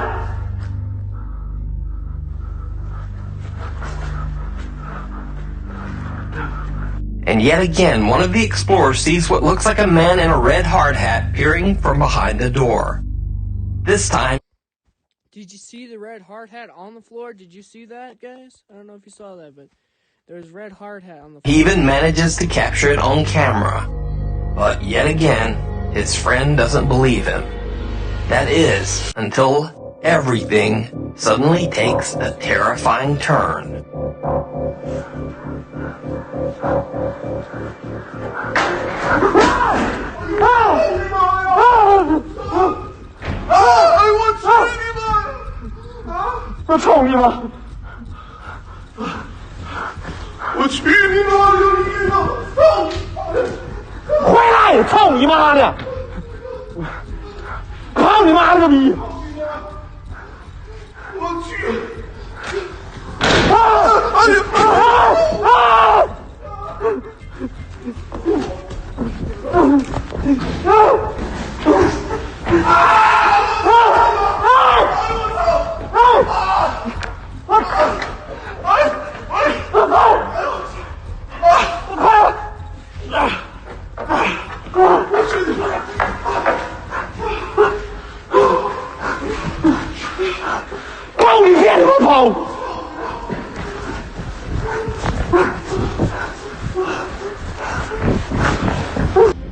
And yet again, one of the explorers sees what looks like a man in a red hard hat peering from behind the door. This time...
Did you see the red hard hat on the floor? Did you see that, guys? I don't know if you saw that, but there's red hard hat on the floor.
He even manages to capture it on camera. But yet again, his friend doesn't believe him. That is, until everything suddenly takes a terrifying turn.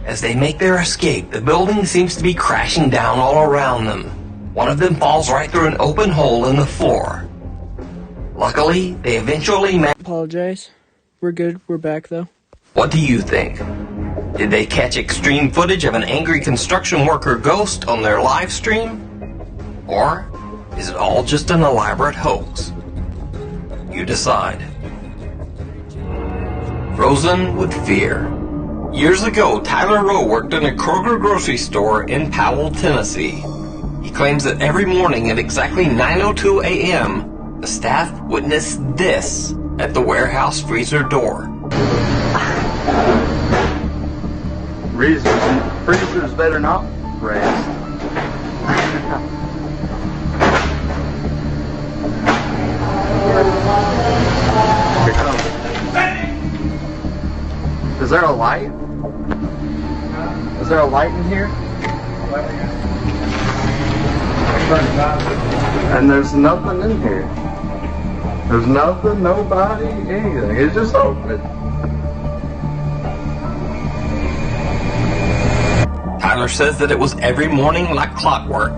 As they make their escape, the building seems to be crashing down all around them. One of them falls right through an open hole in the floor. Luckily, they eventually manage.
Apologize. We're good. We're back, though.
What do you think? Did they catch extreme footage of an angry construction worker ghost on their live stream? Or is it all just an elaborate hoax? You decide. Frozen with fear. Years ago, Tyler Rowe worked in a Kroger grocery store in Powell, Tennessee. He claims that every morning at exactly 9:02 a.m., the staff witnessed this at the warehouse freezer door.
Freezers better not rest. Here comes. Is there a light? Is there a light in here? And there's nothing in here. There's nothing, nobody, anything. It's just open.
Tyler says that it was every morning like clockwork.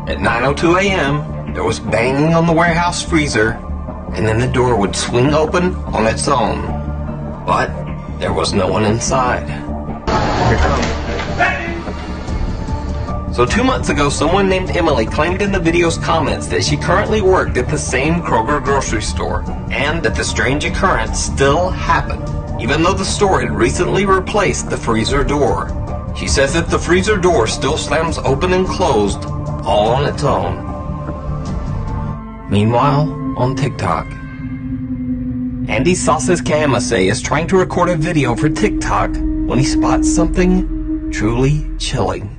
At 9:02 a.m., there was banging on the warehouse freezer, and then the door would swing open on its own. But there was no one inside.
Here comes.
So 2 months ago, someone named Emily claimed in the video's comments that she currently worked at the same Kroger grocery store, and that the strange occurrence still happened, even though the store had recently replaced the freezer door. She says that the freezer door still slams open and closed, all on its own. Meanwhile, on TikTok, Andy Sauces Kamase is trying to record a video for TikTok when he spots something truly chilling.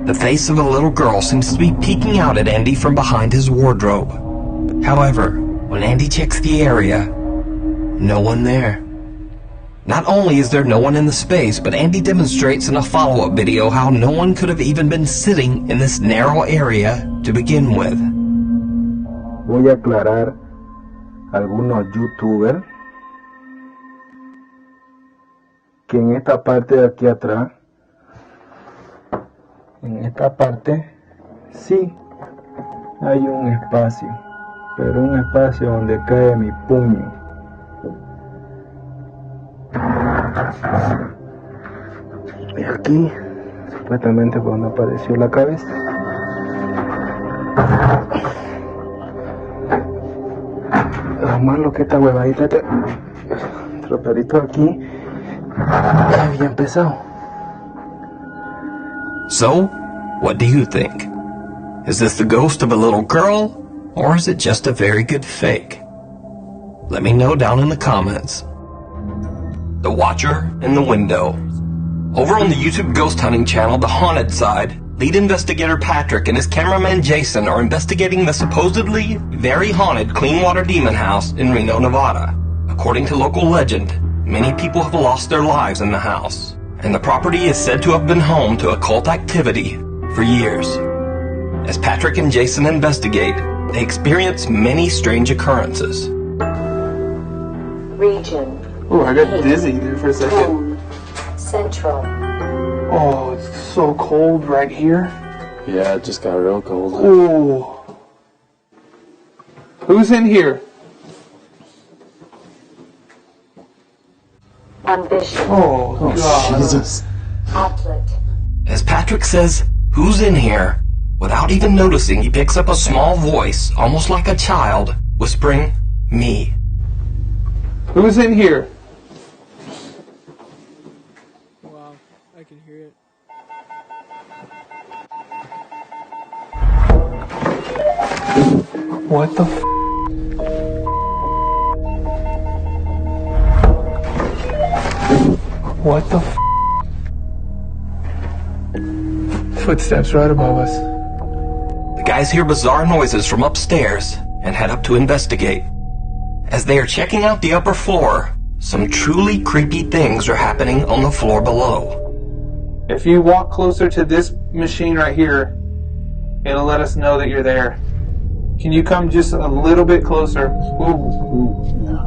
The face of a little girl seems to be peeking out at Andy from behind his wardrobe. However, when Andy checks the area, no one there. Not only is there no one in the space, but Andy demonstrates in a follow-up video how no one could have even been sitting in this narrow area to begin with.
Voy a aclarar algunos youtubers que en esta parte de aquí atrás, en esta parte sí hay un espacio, pero un espacio donde cae mi puño. Y aquí supuestamente fue donde apareció la cabeza. Lo malo que esta huevadita, este troperito aquí es bien pesado.
So, what do you think? Is this the ghost of a little girl, or is it just a very good fake? Let me know down in the comments. The Watcher in the Window. Over on the YouTube ghost hunting channel, The Haunted Side, lead investigator Patrick and his cameraman Jason are investigating the supposedly very haunted Cleanwater Demon House in Reno, Nevada. According to local legend, many people have lost their lives in the house, and the property is said to have been home to occult activity for years. As Patrick and Jason investigate, they experience many strange occurrences.
Region.
Oh, I got dizzy there for a second.
Central.
Oh, it's so cold right here.
Yeah, it just got real cold.
Oh. Who's in here?
Ambition.
Oh, God.
Jesus.
Outlet.
As Patrick says, "Who's in here?" without even noticing, he picks up a small voice, almost like a child, whispering, "Me."
Who's in here?
Wow, I can hear it.
What the f? What the f? Footsteps right above us.
The guys hear bizarre noises from upstairs and head up to investigate. As they are checking out the upper floor, some truly creepy things are happening on the floor below.
If you walk closer to this machine right here, it'll let us know that you're there. Can you come just a little bit closer? Ooh. Yeah.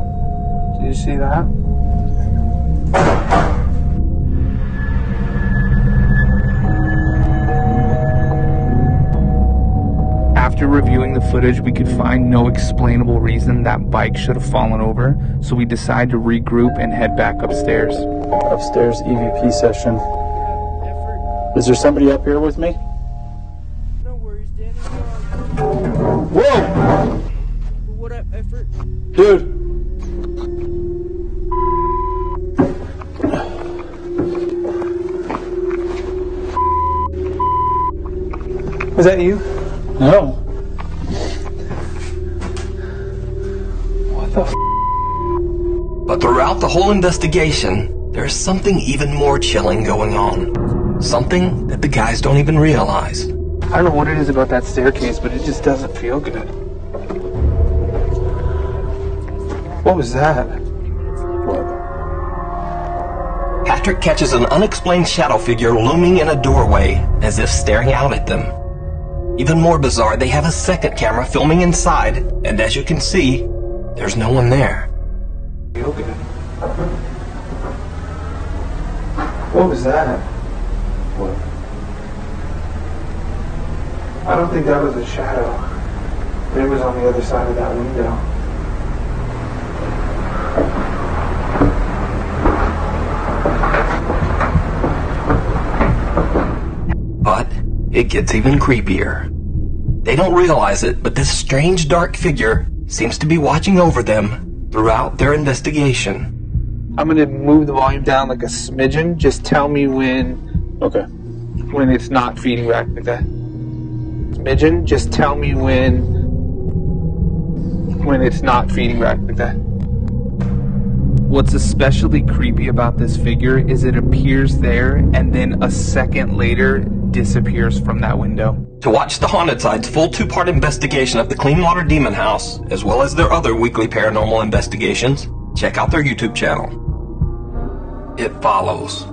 Do you see that? After reviewing the footage, we could find no explainable reason that bike should have fallen over, so we decided to regroup and head back upstairs. Upstairs EVP session. Is there somebody up here with me?
No worries, Danny.
Whoa!
What up, effort?
Dude! Is that you?
No.
What the f?
But throughout the whole investigation, there's something even more chilling going on. Something that the guys don't even realize.
I don't know what it is about that staircase, but it just doesn't feel good. What was that?
Patrick catches an unexplained shadow figure looming in a doorway, as if staring out at them. Even more bizarre, they have a second camera filming inside, and as you can see, there's no one there.
Feel good. What was that? What? I don't think that was a shadow. It was on the other side of that window.
But it gets even creepier. They don't realize it, but this strange dark figure seems to be watching over them throughout their investigation.
I'm gonna move the volume down like a smidgen. Just tell me when.
Okay.
When it's not feeding back like that. Smidgen. Just tell me when it's not feeding back like that. What's especially creepy about this figure is it appears there and then a second later disappears from that window.
To watch the Haunted Side's full 2-part investigation of the Cleanwater Demon House, as well as their other weekly paranormal investigations, check out their YouTube channel. It follows.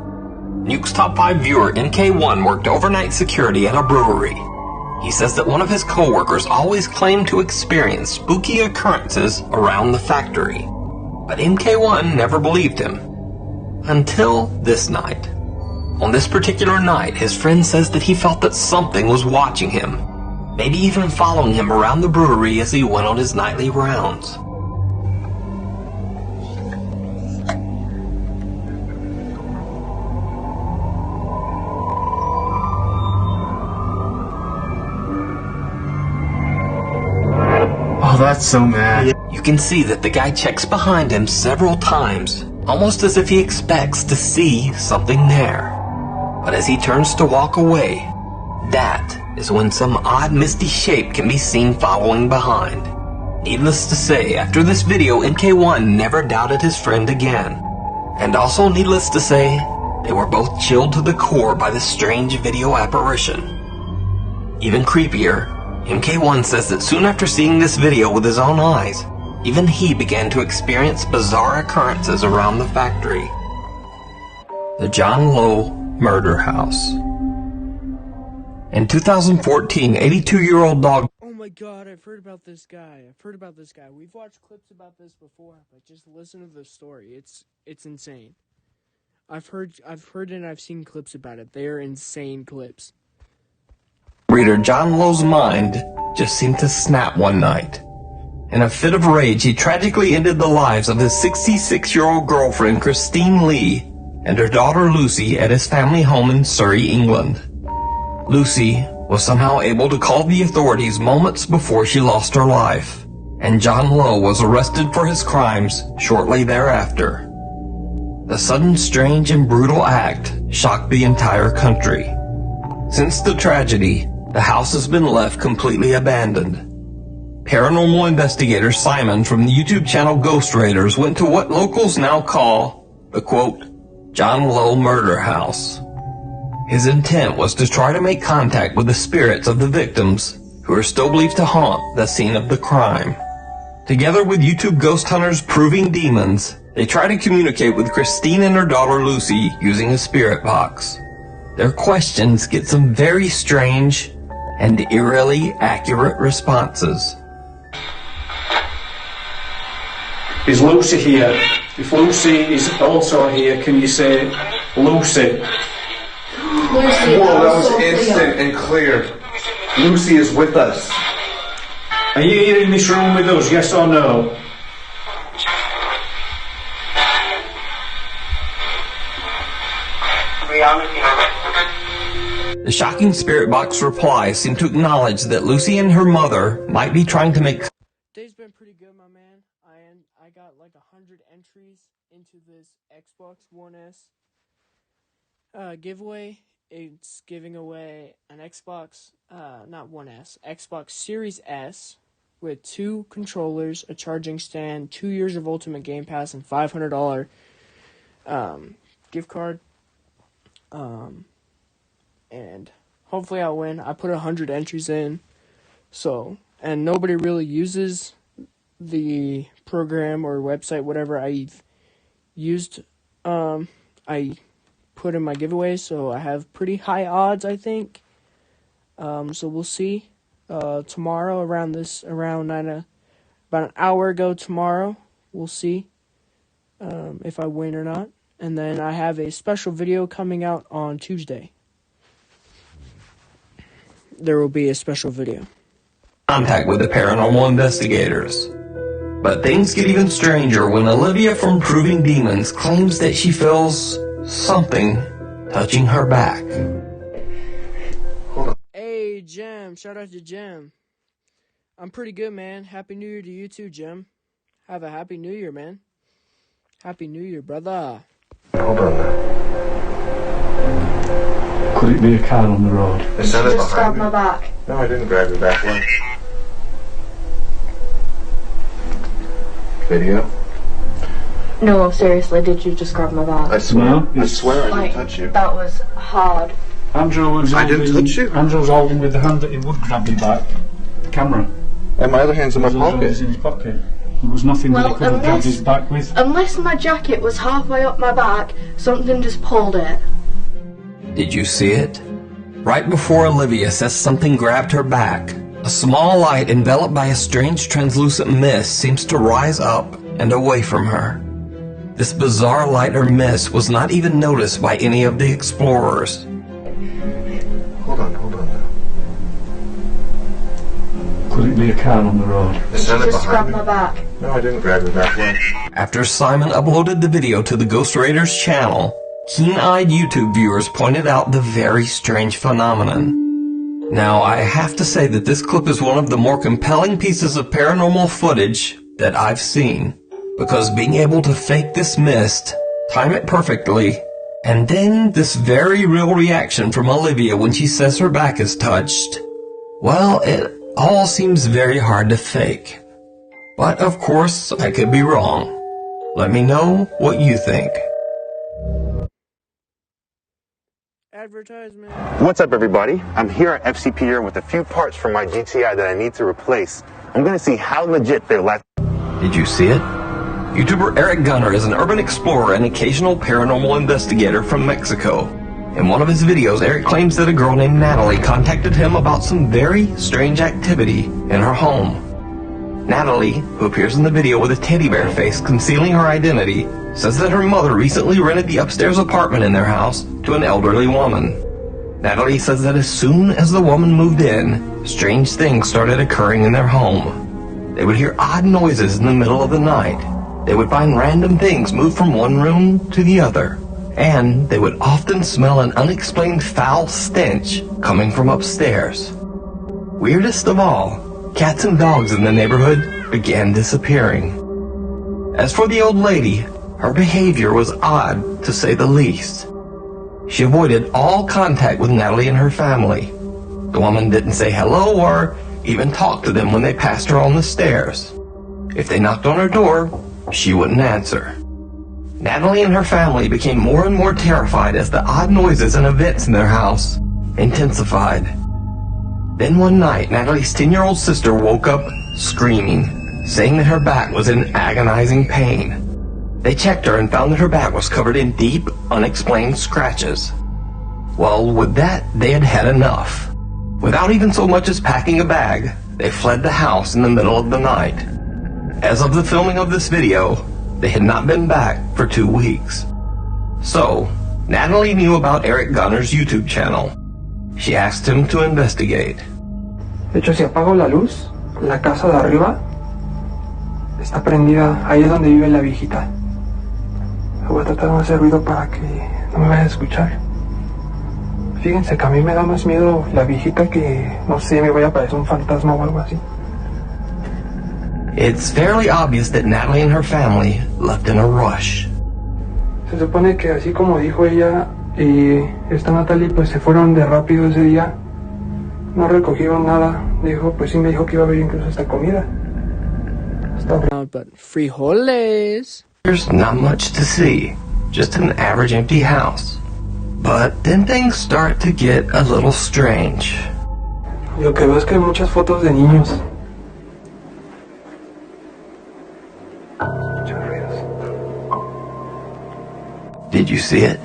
Nuke's top 5 viewer NK1 worked overnight security at a brewery. He says that one of his co-workers always claimed to experience spooky occurrences around the factory. But MK1 never believed him. Until this night. On this particular night, his friend says that he felt that something was watching him. Maybe even following him around the brewery as he went on his nightly rounds.
Oh, that's so mad.
You can see that the guy checks behind him several times, almost as if he expects to see something there. But as he turns to walk away, that is when some odd misty shape can be seen following behind. Needless to say, after this video, MK1 never doubted his friend again. And also needless to say, they were both chilled to the core by this strange video apparition. Even creepier, MK1 says that soon after seeing this video with his own eyes, even he began to experience bizarre occurrences around the factory. The John Lowe Murder House. In 2014, 82-year-old dog...
Oh my god, I've heard about this guy. We've watched clips about this before, but just listen to the story. It's insane. I've heard and I've seen clips about it. They are insane clips.
Reader John Lowe's mind just seemed to snap one night. In a fit of rage, he tragically ended the lives of his 66-year-old girlfriend, Christine Lee, and her daughter Lucy at his family home in Surrey, England. Lucy was somehow able to call the authorities moments before she lost her life, and John Lowe was arrested for his crimes shortly thereafter. The sudden, strange, and brutal act shocked the entire country. Since the tragedy, the house has been left completely abandoned. Paranormal investigator Simon from the YouTube channel Ghost Raiders went to what locals now call the, quote, John Lowe Murder House. His intent was to try to make contact with the spirits of the victims who are still believed to haunt the scene of the crime. Together with YouTube ghost hunters Proving Demons, they try to communicate with Christine and her daughter Lucy using a spirit box. Their questions get some very strange and eerily accurate responses.
Is Lucy here? If Lucy is also here, can you say Lucy?
Lucy, whoa, that was instant and clear. Lucy is with us.
Are you here in this room with us, yes or no?
The shocking spirit box reply seemed to acknowledge that Lucy and her mother might be trying to make...
Day's been pretty good, my man. I got like 100 entries into this Xbox One S giveaway, it's giving away an Xbox, not One S, Xbox Series S with 2 controllers, a charging stand, 2 years of Ultimate Game Pass, and $500 gift card. And hopefully I'll win. I put 100 entries in, so, and nobody really uses the program or website, whatever I've used, I put in my giveaway, so I have pretty high odds, I think. So we'll see. Tomorrow around 9, about an hour ago tomorrow, we'll see if I win or not. And then I have a special video coming out on Tuesday. There will be a special video.
Contact with the paranormal investigators. But things get even stranger when Olivia from Proving Demons claims that she feels something touching her back.
Hey, Jim. Shout out to Jim. I'm pretty good, man. Happy New Year to you too, Jim. Have a happy New Year, man. Happy New Year, brother.
Hold on now.
Could it be a car on the road?
You just grabbed my back.
No, I didn't grab your back. What? Video?
No, seriously, did you just grab my back?
I swear.
No,
I swear I didn't touch you.
That was hard.
Andrew was
I didn't touch you.
Andrew was holding with the hand that he would grab your back. The camera.
And my other hand's in my pocket.
It was in his pocket. There was nothing that he could have grabbed his back with.
Unless my jacket was halfway up my back, something just pulled it.
Did you see it? Right before Olivia says something grabbed her back, a small light enveloped by a strange translucent mist seems to rise up and away from her. This bizarre light or mist was not even noticed by any of the explorers.
Hold on now.
Could it be a car on the road?
You just grabbed my back.
No, I didn't grab your back. What?
After Simon uploaded the video to the Ghost Raiders channel, keen-eyed YouTube viewers pointed out the very strange phenomenon. Now, I have to say that this clip is one of the more compelling pieces of paranormal footage that I've seen, because being able to fake this mist, time it perfectly, and then this very real reaction from Olivia when she says her back is touched, well, it all seems very hard to fake. But of course, I could be wrong. Let me know what you think.
Advertisement.
What's up, everybody? I'm here at FCPR with a few parts from my GTI that I need to replace. I'm gonna see how legit they're left.
Did you see it? YouTuber Eric Gunner is an urban explorer and occasional paranormal investigator from Mexico. In one of his videos, Eric claims that a girl named Natalie contacted him about some very strange activity in her home. Natalie, who appears in the video with a teddy bear face concealing her identity, says that her mother recently rented the upstairs apartment in their house to an elderly woman. Natalie says that as soon as the woman moved in, strange things started occurring in their home. They would hear odd noises in the middle of the night. They would find random things move from one room to the other. And they would often smell an unexplained foul stench coming from upstairs. Weirdest of all, cats and dogs in the neighborhood began disappearing. As for the old lady, her behavior was odd, to say the least. She avoided all contact with Natalie and her family. The woman didn't say hello or even talk to them when they passed her on the stairs. If they knocked on her door, she wouldn't answer. Natalie and her family became more and more terrified as the odd noises and events in their house intensified. Then one night, Natalie's 10-year-old sister woke up screaming, saying that her back was in agonizing pain. They checked her and found that her back was covered in deep, unexplained scratches. Well, with that, they had had enough. Without even so much as packing a bag, they fled the house in the middle of the night. As of the filming of this video, they had not been back for 2 weeks. So, Natalie knew about Eric Gunner's YouTube channel. She asked him to investigate.
De hecho, si apago la luz, la casa de arriba está prendida. Ahí es donde vive la viejita. Voy a tratar de no hacer ruido para que no me vaya a escuchar. Fíjense que a mí me da más miedo la viejita que, no sé, me vaya a parecer un fantasma o algo así.
It's fairly obvious that Natalie and her family left in a rush.
Se supone que así como dijo ella, Y esta Natalie pues se fueron de rápido ese día. No recogieron nada. Dijo, pues sí me dijo que iba a haber incluso hasta comida.
But frijoles.
There's not much to see, just an average empty house. But then things start to get a little strange.
Lo que veo es que hay muchas fotos de niños.
Did you see it?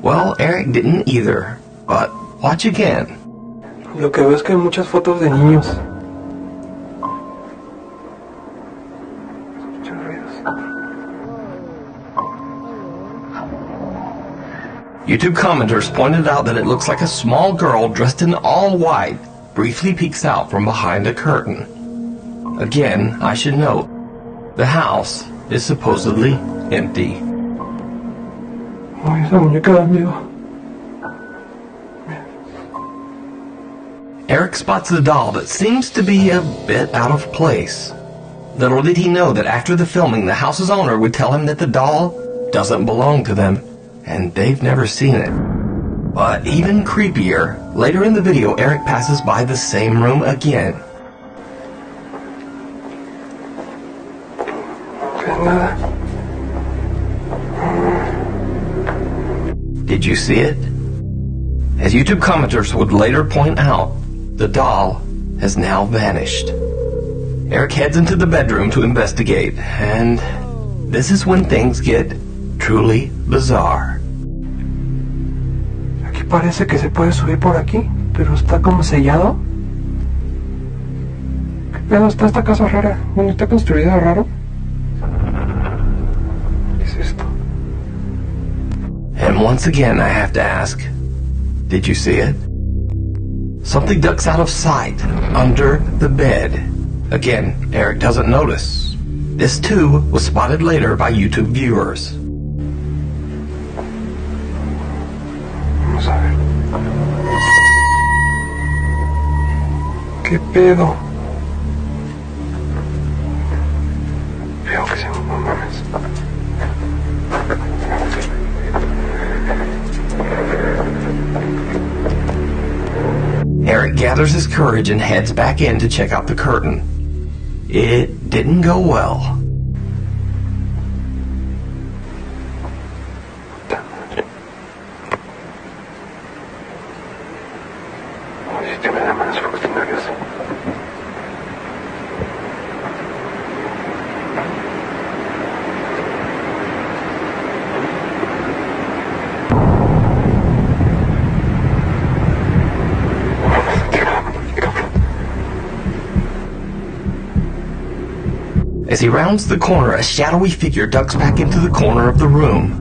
Well, Eric didn't either, but watch again.
Lo que veo es que hay muchas fotos de niños.
YouTube commenters pointed out that it looks like a small girl dressed in all white briefly peeks out from behind a curtain. Again, I should note, the house is supposedly empty.
Ay, esa muñeca da miedo.
Eric spots a doll that seems to be a bit out of place. Little did he know that after the filming, the house's owner would tell him that the doll doesn't belong to them, and they've never seen it. But even creepier, later in the video, Eric passes by the same room again. Did you see it? As YouTube commenters would later point out, the doll has now vanished. Eric heads into the bedroom to investigate, and this is when things get truly bizarre.
Aquí parece que se puede subir por aquí, pero está como sellado. ¿Qué pedo está esta casa rara? Bueno, está construida raro. ¿Qué es esto?
And once again I have to ask, did you see it? Something ducks out of sight under the bed. Again, Eric doesn't notice. This too was spotted later by YouTube viewers.
Vamos a ver. ¿Qué pedo? Veo que se mames.
Eric gathers his courage and heads back in to check out the curtain. It didn't go well. As he rounds the corner, a shadowy figure ducks back into the corner of the room.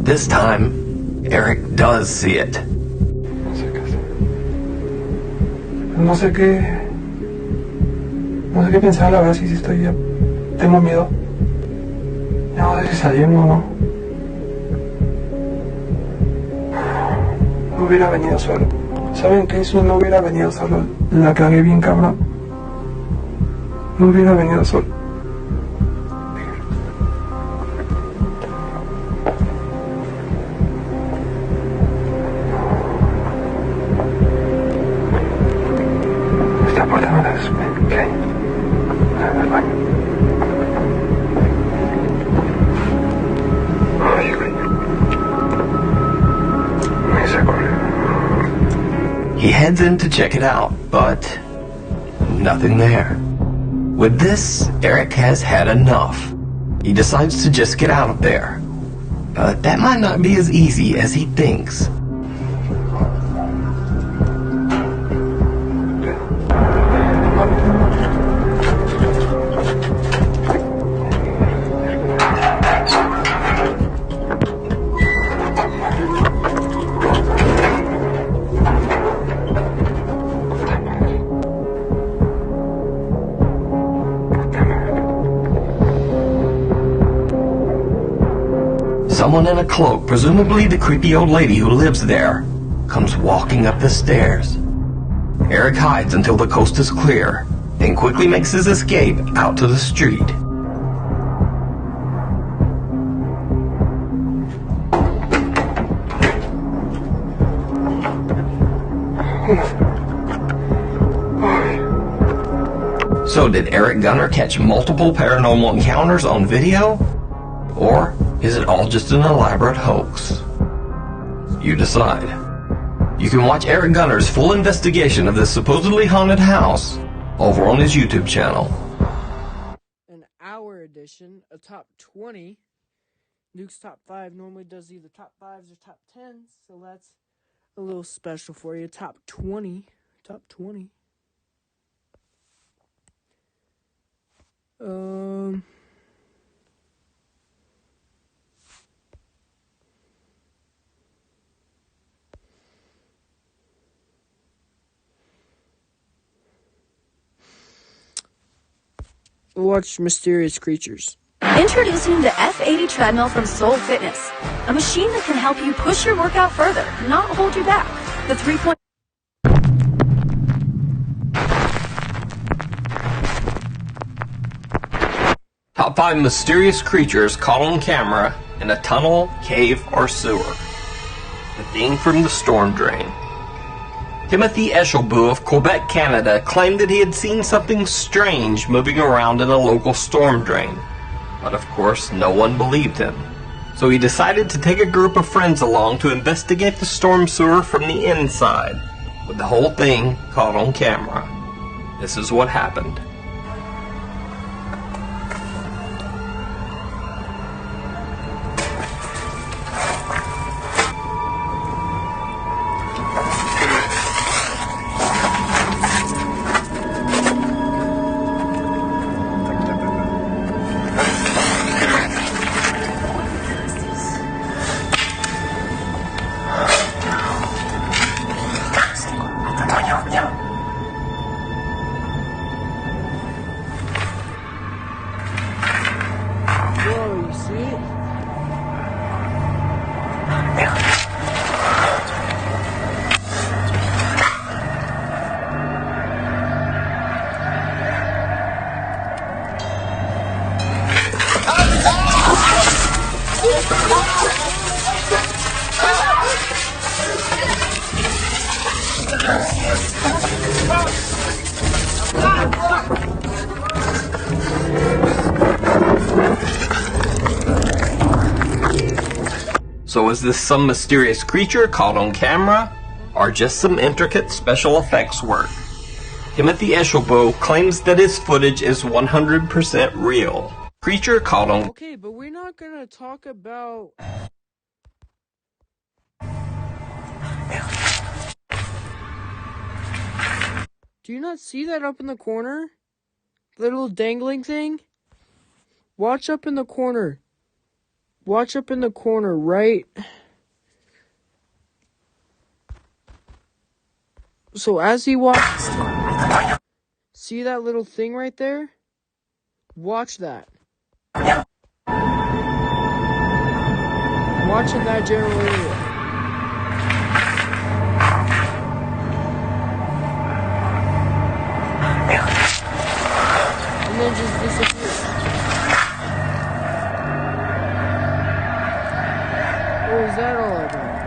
This time, Eric does see it.
No sé qué pensar, la verdad, si estoy ya. Tengo miedo. No sé si saliendo o no. No hubiera venido solo. ¿Saben qué? Si no hubiera venido solo, la cagué bien cabrón. No hubiera venido solo. Esta puerta no la despe. ¿Qué hay? Al baño. Ay, güey. Me hice correr.
He heads in to check it out, but nothing there. With this, Eric has had enough. He decides to just get out of there. But that might not be as easy as he thinks. Someone in a cloak, presumably the creepy old lady who lives there, comes walking up the stairs. Eric hides until the coast is clear, then quickly makes his escape out to the street. So did Eric Gunner catch multiple paranormal encounters on video? Or is it all just an elaborate hoax? You decide. You can watch Eric Gunner's full investigation of this supposedly haunted house over on his YouTube channel.
An hour edition of Top 20. Nuke's Top 5 normally does either Top 5s or Top 10s, so that's a little special for you. Top 20. Top 20. Watch Mysterious Creatures.
Introducing the F80 treadmill from Soul Fitness, a machine that can help you push your workout further, not hold you back. The 3.
Top 5 mysterious creatures caught on camera in a tunnel, cave, or sewer. The thing from the storm drain. Timothy Eshelbu of Quebec, Canada claimed that he had seen something strange moving around in a local storm drain. But of course, no one believed him. So he decided to take a group of friends along to investigate the storm sewer from the inside, with the whole thing caught on camera. This is what happened. So is this some mysterious creature caught on camera, or just some intricate special effects work? Timothy Eshelbu claims that his footage is 100% real. Creature caught on...
Okay, but we're not gonna talk about... Do you not see that up in the corner? The little dangling thing? Watch up in the corner. Watch up in the corner, right? So as he walks... See that little thing right there? Watch that. Watching that general area. And then just disappear. What was that all about?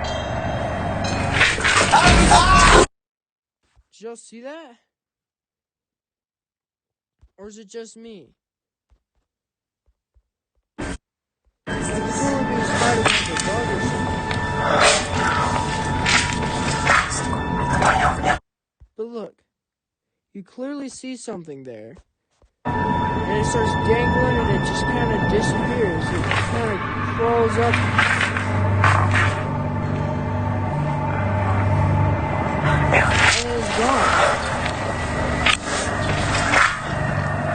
Did y'all see that? Or is it just me? But look, you clearly see something there. And it starts dangling and it just kind of disappears. It kind of crawls up. And it's gone.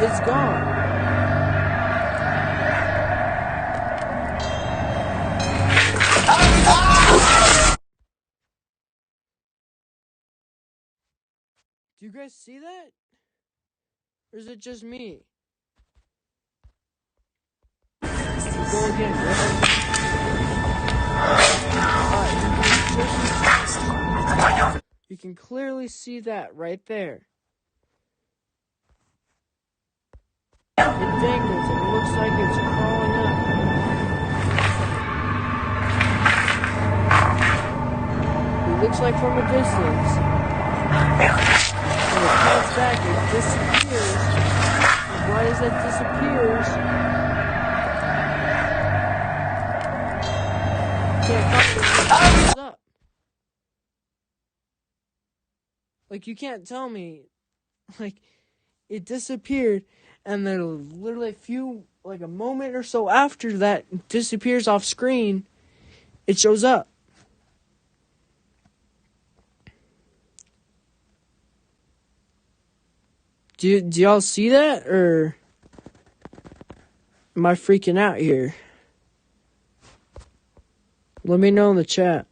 It's gone. Do you guys see that? Or is it just me? Go again, right? You can clearly see that right there. It dangles and it looks like it's crawling up. It looks like from a distance Back, it disappears. Why does it disappears? Can't find it. It goes up. Like, you can't tell me. Like, it disappeared, and then literally a moment or so after that disappears off screen, it shows up. Do y'all see that, or am I freaking out here? Let me know in the chat.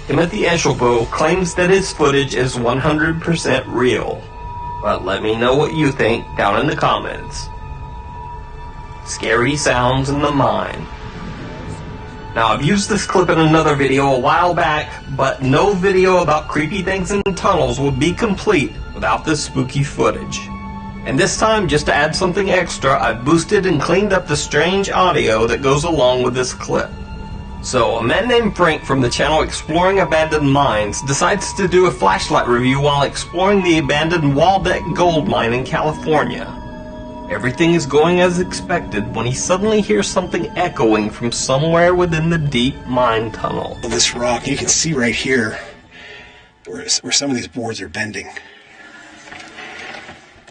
Timothy Eshelbo claims that his footage is 100% real. But let me know what you think down in the comments. Scary sounds in the mind. Now, I've used this clip in another video a while back, but no video about creepy things in tunnels would be complete without this spooky footage. And this time, just to add something extra, I've boosted and cleaned up the strange audio that goes along with this clip. So, a man named Frank from the channel Exploring Abandoned Mines decides to do a flashlight review while exploring the abandoned Waldeck gold mine in California. Everything is going as expected when he suddenly hears something echoing from somewhere within the deep mine tunnel.
This rock, you can see right here where some of these boards are bending.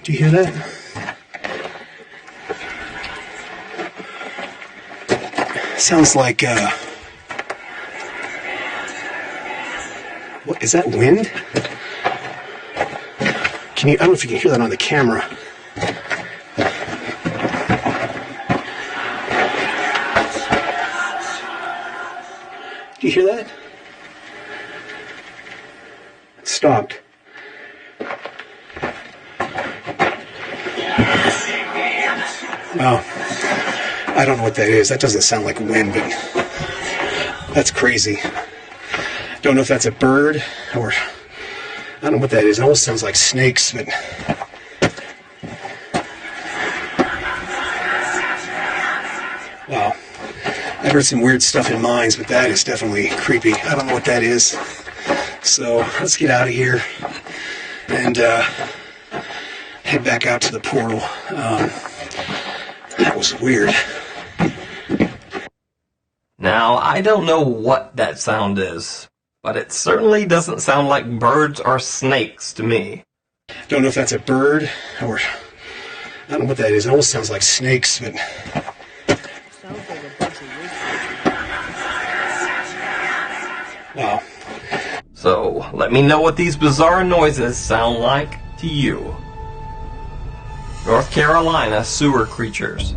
Do you hear that? Sounds like, what, is that wind? I don't know if you can hear that on the camera. Do you hear that? It stopped. Oh, I don't know what that is. That doesn't sound like wind, but that's crazy. Don't know if that's a bird or I don't know what that is. It almost sounds like snakes, but wow. I've heard some weird stuff in mines, but that is definitely creepy. I don't know what that is. So let's get out of here and head back out to the portal. That was weird.
Now, I don't know what that sound is, but it certainly doesn't sound like birds or snakes to me.
Don't know if that's a bird or I don't know what that is. It almost sounds like snakes, but wow.
So, let me know what these bizarre noises sound like to you. North Carolina sewer creatures.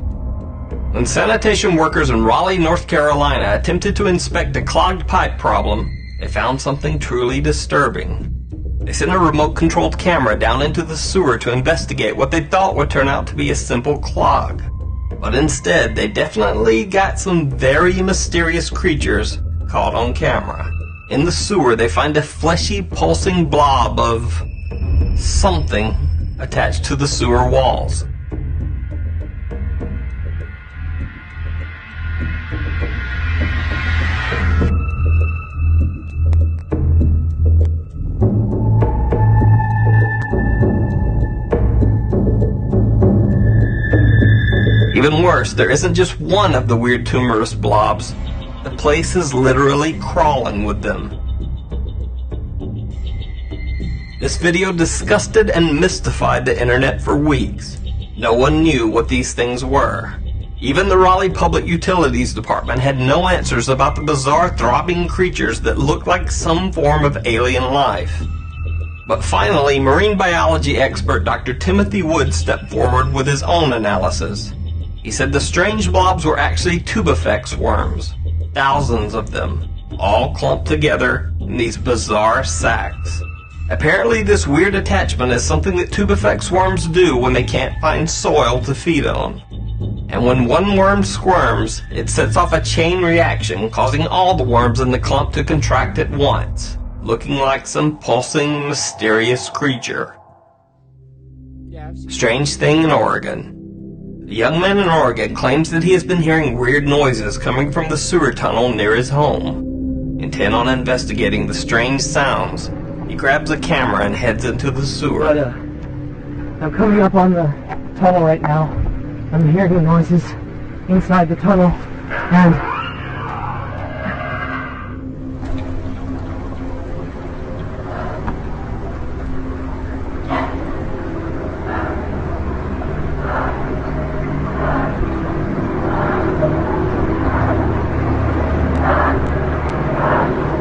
When sanitation workers in Raleigh, North Carolina attempted to inspect a clogged pipe problem, they found something truly disturbing. They sent a remote-controlled camera down into the sewer to investigate what they thought would turn out to be a simple clog. But instead, they definitely got some very mysterious creatures caught on camera. In the sewer, they find a fleshy, pulsing blob of something attached to the sewer walls. Even worse, there isn't just one of the weird tumorous blobs. The place is literally crawling with them. This video disgusted and mystified the internet for weeks. No one knew what these things were. Even the Raleigh Public Utilities Department had no answers about the bizarre throbbing creatures that looked like some form of alien life. But finally, marine biology expert Dr. Timothy Wood stepped forward with his own analysis. He said the strange blobs were actually tubifex worms. Thousands of them, all clumped together in these bizarre sacs. Apparently this weird attachment is something that tubifex worms do when they can't find soil to feed on. And when one worm squirms, it sets off a chain reaction, causing all the worms in the clump to contract at once, looking like some pulsing, mysterious creature. Strange thing in Oregon. A young man in Oregon claims that he has been hearing weird noises coming from the sewer tunnel near his home. Intent on investigating the strange sounds, he grabs a camera and heads into the sewer.
I'm coming up on the tunnel right now. I'm hearing the noises inside the tunnel, and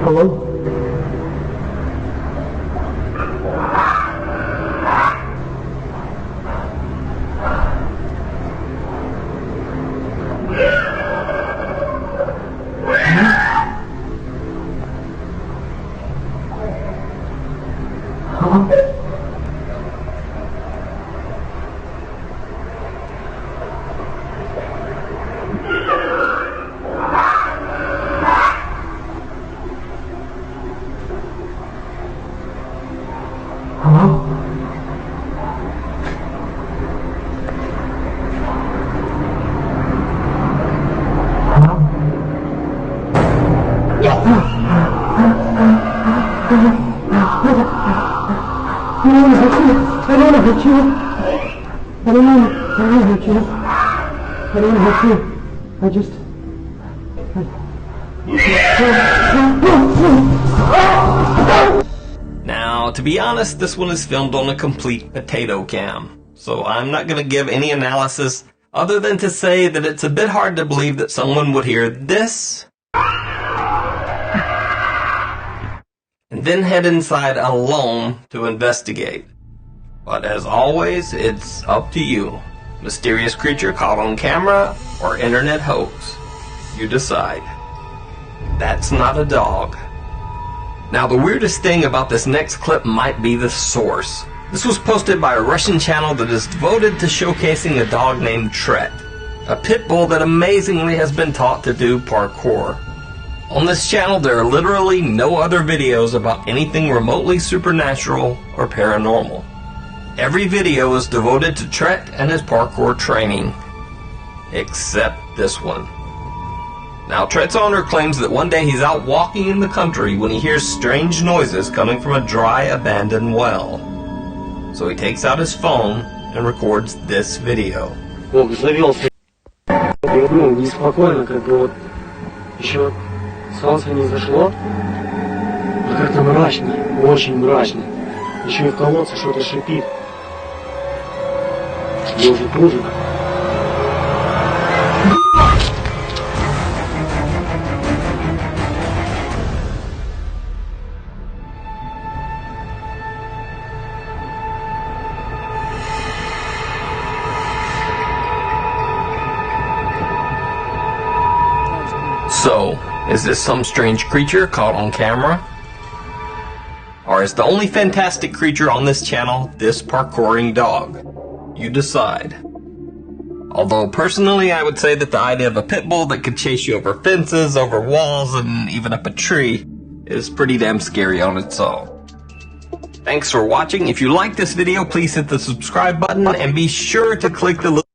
hello? I don't want to hurt you. I don't want to hurt you. I don't want to hurt you. I just...
Now, to be honest, this one is filmed on a complete potato cam, so I'm not going to give any analysis other than to say that it's a bit hard to believe that someone would hear this and then head inside alone to investigate. But as always, it's up to you. Mysterious creature caught on camera or internet hoax. You decide. That's not a dog. Now, the weirdest thing about this next clip might be the source. This was posted by a Russian channel that is devoted to showcasing a dog named Tret, a pit bull that amazingly has been taught to do parkour. On this channel, there are literally no other videos about anything remotely supernatural or paranormal. Every video is devoted to Tret and his parkour training, except this one. Now, Tret's owner claims that one day he's out walking in the country when he hears strange noises coming from a dry, abandoned well. So he takes out his phone and records this video.
Завелся. Неспокойно, как бы вот еще солнце не зашло, а как-то мрачно, очень мрачно. Еще и в колодце что-то шипит. Мне уже трудно.
So, is this some strange creature caught on camera? Or is the only fantastic creature on this channel this parkouring dog? You decide. Although personally I would say that the idea of a pit bull that could chase you over fences, over walls, and even up a tree is pretty damn scary on its own. Thanks for watching. If you like this video, please hit the subscribe button and be sure to click the little...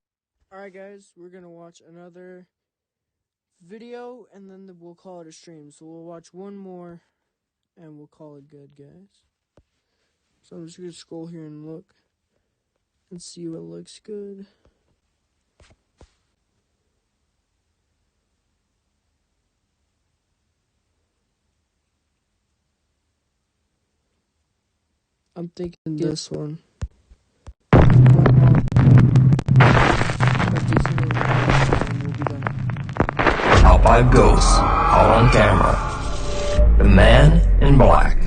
Alright guys, we're gonna watch another video and then we'll call it a stream. So we'll watch one more and we'll call it good, guys. So I'm just gonna scroll here and look and see what looks good. I'm thinking this one.
Top 5 ghosts caught on camera. The Man in Black.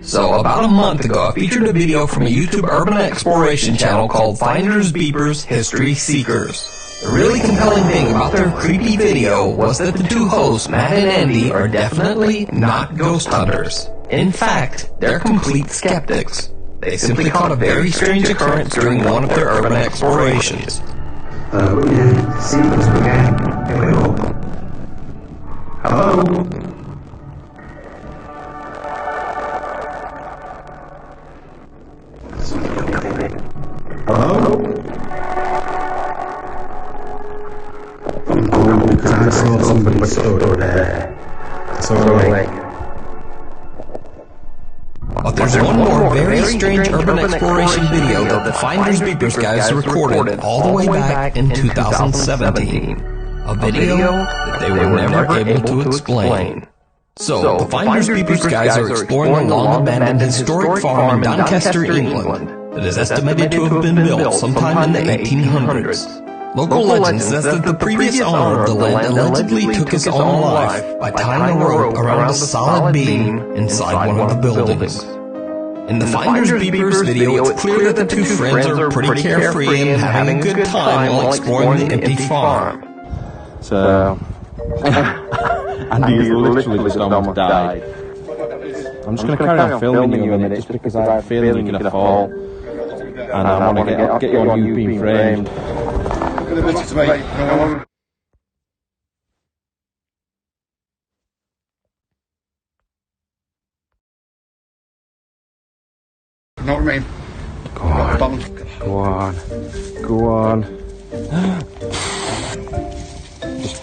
So, about a month ago, I featured a video from a YouTube urban exploration channel called Finders Beepers History Seekers. The really compelling thing about their creepy video was that the two hosts, Matt and Andy, are definitely not ghost hunters. In fact, they're complete skeptics. They simply caught a very strange occurrence during one of their urban explorations.
Hello? Hello?
somebody stood there. So like.
But there's one more very strange urban exploration video that the Finders Beepers guys recorded all the way back in 2017. A video that they were never able to explain. So, the Finders Beepers guys are exploring a long-abandoned historic farm in Doncaster, England, that is estimated to have been built sometime in the 1800s. Local legend says that the previous owner of the land allegedly took his own life by tying a rope around a solid beam inside one of the buildings. In the Finders Beepers video, it's clear that the two friends are pretty carefree and having a good time while exploring the empty farm.
So, Andy is literally just almost died. I'm just going to carry on filming you a minute just because I have a feeling you're going to fall. And I want to get you on you being framed.
Know what I mean?
Go on.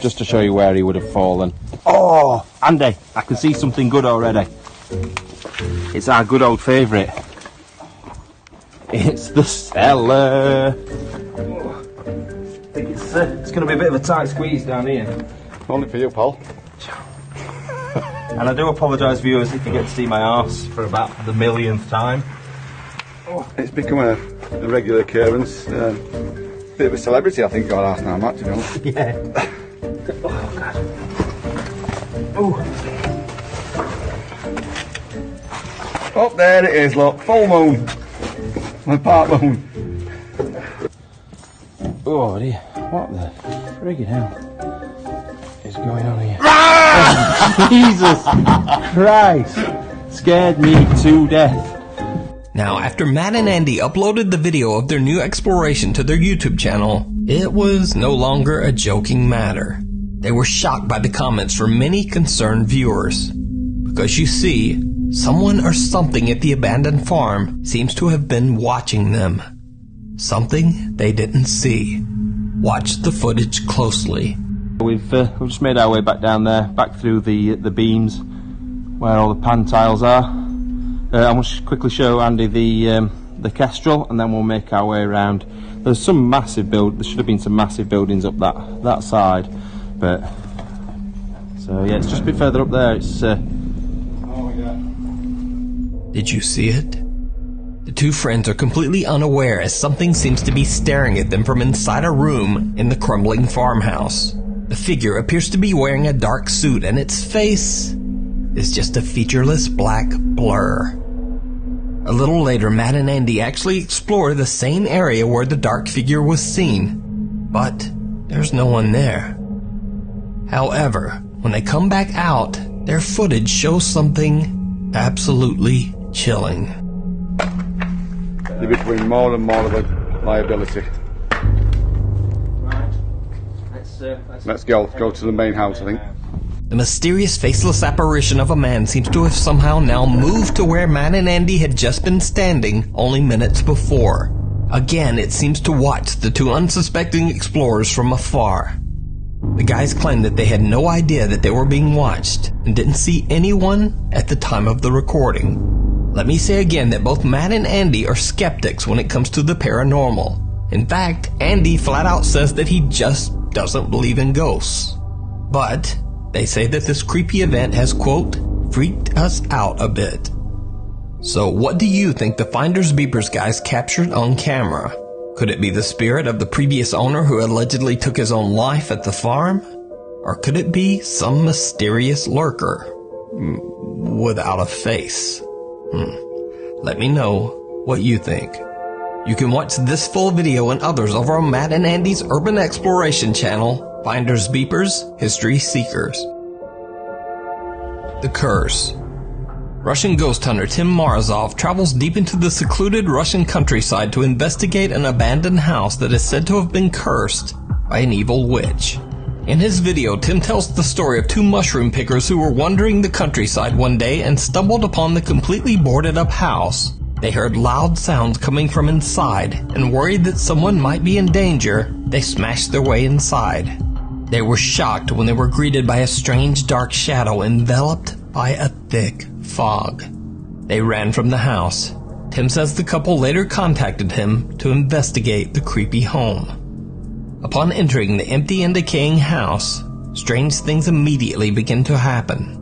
Just to show you where he would have fallen. Oh, Andy, I can see something good already. It's our good old favourite. It's the cellar. I think it's going to be a bit of a tight squeeze down here.
Only for you, pal.
And I do apologise, viewers, if you get to see my arse for about the millionth time.
It's become a regular occurrence. Bit of a celebrity, I think, your arse now, Matt, to be honest.
Yeah. Oh, God. Oh.
Oh, there it is, look. Full moon. My part moon.
Oh, dear. What the friggin' hell is going on here? Jesus Christ! Scared me to death.
Now, after Matt and Andy uploaded the video of their new exploration to their YouTube channel, it was no longer a joking matter. They were shocked by the comments from many concerned viewers. Because you see, someone or something at the abandoned farm seems to have been watching them. Something they didn't see. Watch the footage closely.
We've just made our way back down there, back through the beams where all the pan tiles are. I want to quickly show Andy the kestrel, and then we'll make our way around. There's some massive there should have been some massive buildings up that side, but so yeah, it's just a bit further up there. It's
Did you see it? The two friends are completely unaware as something seems to be staring at them from inside a room in the crumbling farmhouse. The figure appears to be wearing a dark suit, and its face is just a featureless black blur. A little later, Matt and Andy actually explore the same area where the dark figure was seen, but there's no one there. However, when they come back out, their footage shows something absolutely chilling.
They're becoming more and more of a liability.
right.
Let's go to the main house, I think.
The mysterious faceless apparition of a man seems to have somehow now moved to where Matt and Andy had just been standing only minutes before. Again, it seems to watch the two unsuspecting explorers from afar. The guys claim that they had no idea that they were being watched and didn't see anyone at the time of the recording. Let me say again that both Matt and Andy are skeptics when it comes to the paranormal. In fact, Andy flat out says that he just doesn't believe in ghosts. But they say that this creepy event has, quote, freaked us out a bit. So what do you think the Finders Beepers guys captured on camera? Could it be the spirit of the previous owner who allegedly took his own life at the farm? Or could it be some mysterious lurker without a face? Let me know what you think. You can watch this full video and others over on Matt and Andy's Urban Exploration channel, Finders Beepers, History Seekers. The Curse. Russian ghost hunter Tim Morozov travels deep into the secluded Russian countryside to investigate an abandoned house that is said to have been cursed by an evil witch. In his video, Tim tells the story of two mushroom pickers who were wandering the countryside one day and stumbled upon the completely boarded up house. They heard loud sounds coming from inside, and worried that someone might be in danger, they smashed their way inside. They were shocked when they were greeted by a strange dark shadow enveloped by a thick fog. They ran from the house. Tim says the couple later contacted him to investigate the creepy home. Upon entering the empty and decaying house, strange things immediately begin to happen.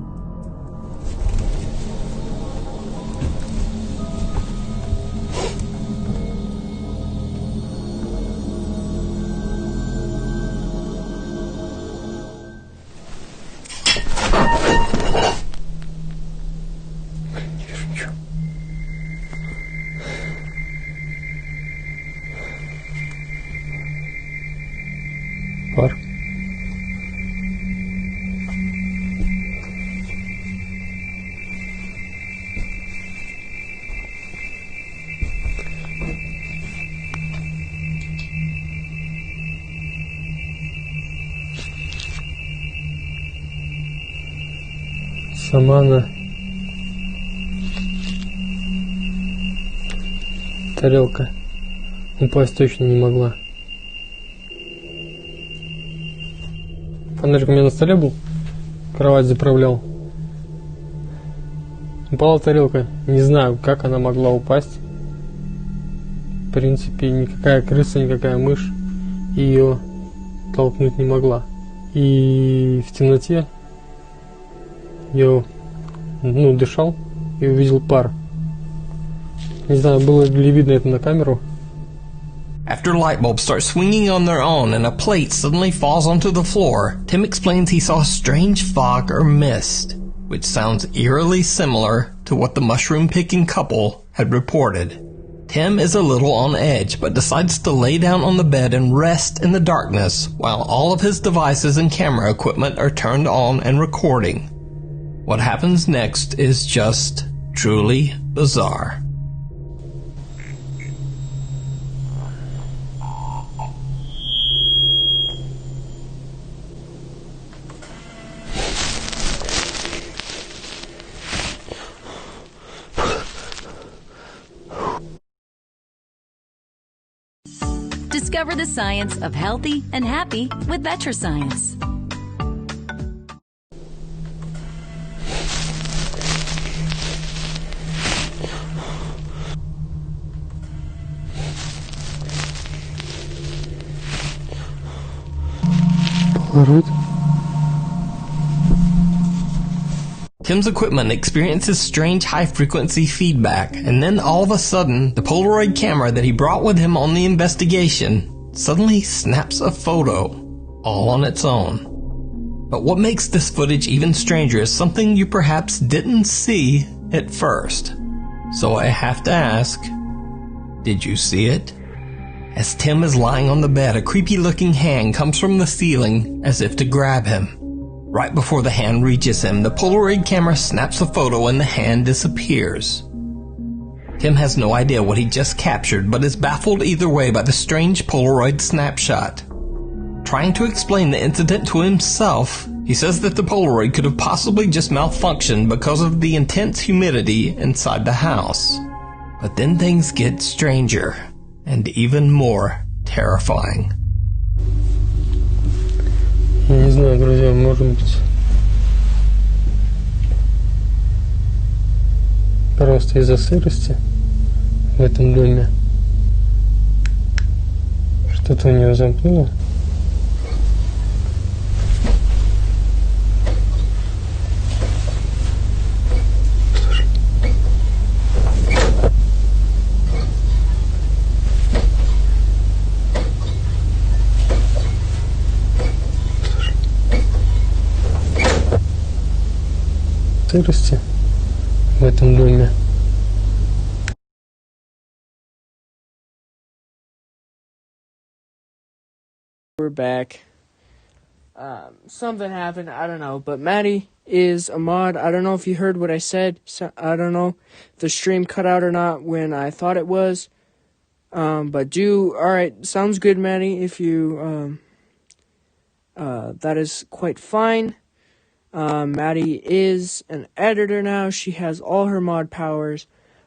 Пар. Сама она тарелка упасть точно не могла. Фонарик у меня на столе был, кровать заправлял. Упала тарелка, не знаю, как она могла упасть. В принципе, никакая крыса, никакая мышь ее толкнуть не могла. И в темноте я дышал и увидел пар. Не знаю, было ли видно это на камеру.
After light bulbs start swinging on their own and a plate suddenly falls onto the floor, Tim explains he saw a strange fog or mist, which sounds eerily similar to what the mushroom-picking couple had reported. Tim is a little on edge, but decides to lay down on the bed and rest in the darkness while all of his devices and camera equipment are turned on and recording. What happens next is just truly bizarre.
Discover the science of healthy and happy with VetraScience.
Tim's equipment experiences strange high-frequency feedback, and then all of a sudden, the Polaroid camera that he brought with him on the investigation suddenly snaps a photo, all on its own. But what makes this footage even stranger is something you perhaps didn't see at first. So I have to ask, did you see it? As Tim is lying on the bed, a creepy-looking hand comes from the ceiling as if to grab him. Right before the hand reaches him, the Polaroid camera snaps a photo and the hand disappears. Tim has no idea what he just captured, but is baffled either way by the strange Polaroid snapshot. Trying to explain the incident to himself, he says that the Polaroid could have possibly just malfunctioned because of the intense humidity inside the house. But then things get stranger, and even more terrifying.
Я не знаю, друзья, может быть, просто из-за сырости в этом доме что-то у нее замкнуло. Сырости в этом доме.
We're back. Something happened, I don't know, but Maddie is a mod. I don't know if you heard what I said. So, I don't know if the stream cut out or not when I thought it was. But alright, sounds good, Maddie, if you, that is quite fine. Maddie is an editor now. She has all her mod powers,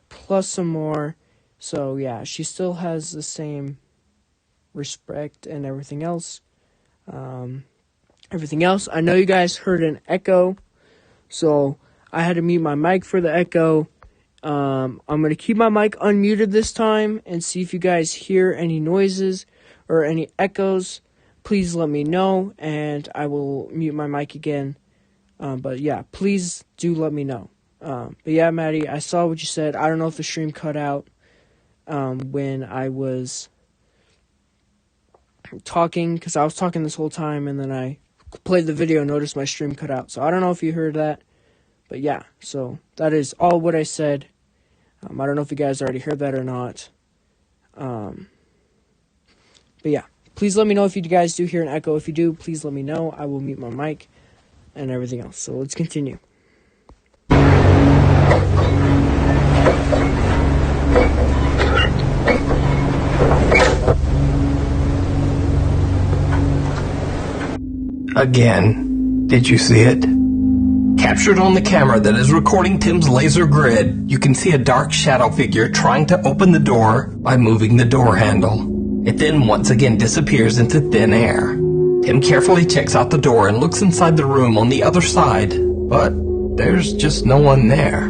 plus some more. So, yeah, she still has the same respect and everything else. everything else. I know you guys heard an echo, so I had to mute my mic for the echo. I'm going to keep my mic unmuted this time and see if you guys hear any noises or any echoes. Please let me know, and I will mute my mic again. But yeah, please do let me know. But yeah, Maddie, I saw what you said. I don't know if the stream cut out when I was talking, because I was talking this whole time, and then I played the video and noticed my stream cut out. So I don't know if you heard that. But yeah, so that is all what I said. I don't know if you guys already heard that or not. But yeah, please let me know if you guys do hear an echo. If you do, please let me know. I will mute my mic and everything else. So let's continue.
Again, did you see it? Captured on the camera that is recording Tim's laser grid, you can see a dark shadow figure trying to open the door by moving the door handle. It then once again disappears into thin air. Tim carefully checks out the door and looks inside the room on the other side, but there's just no one there.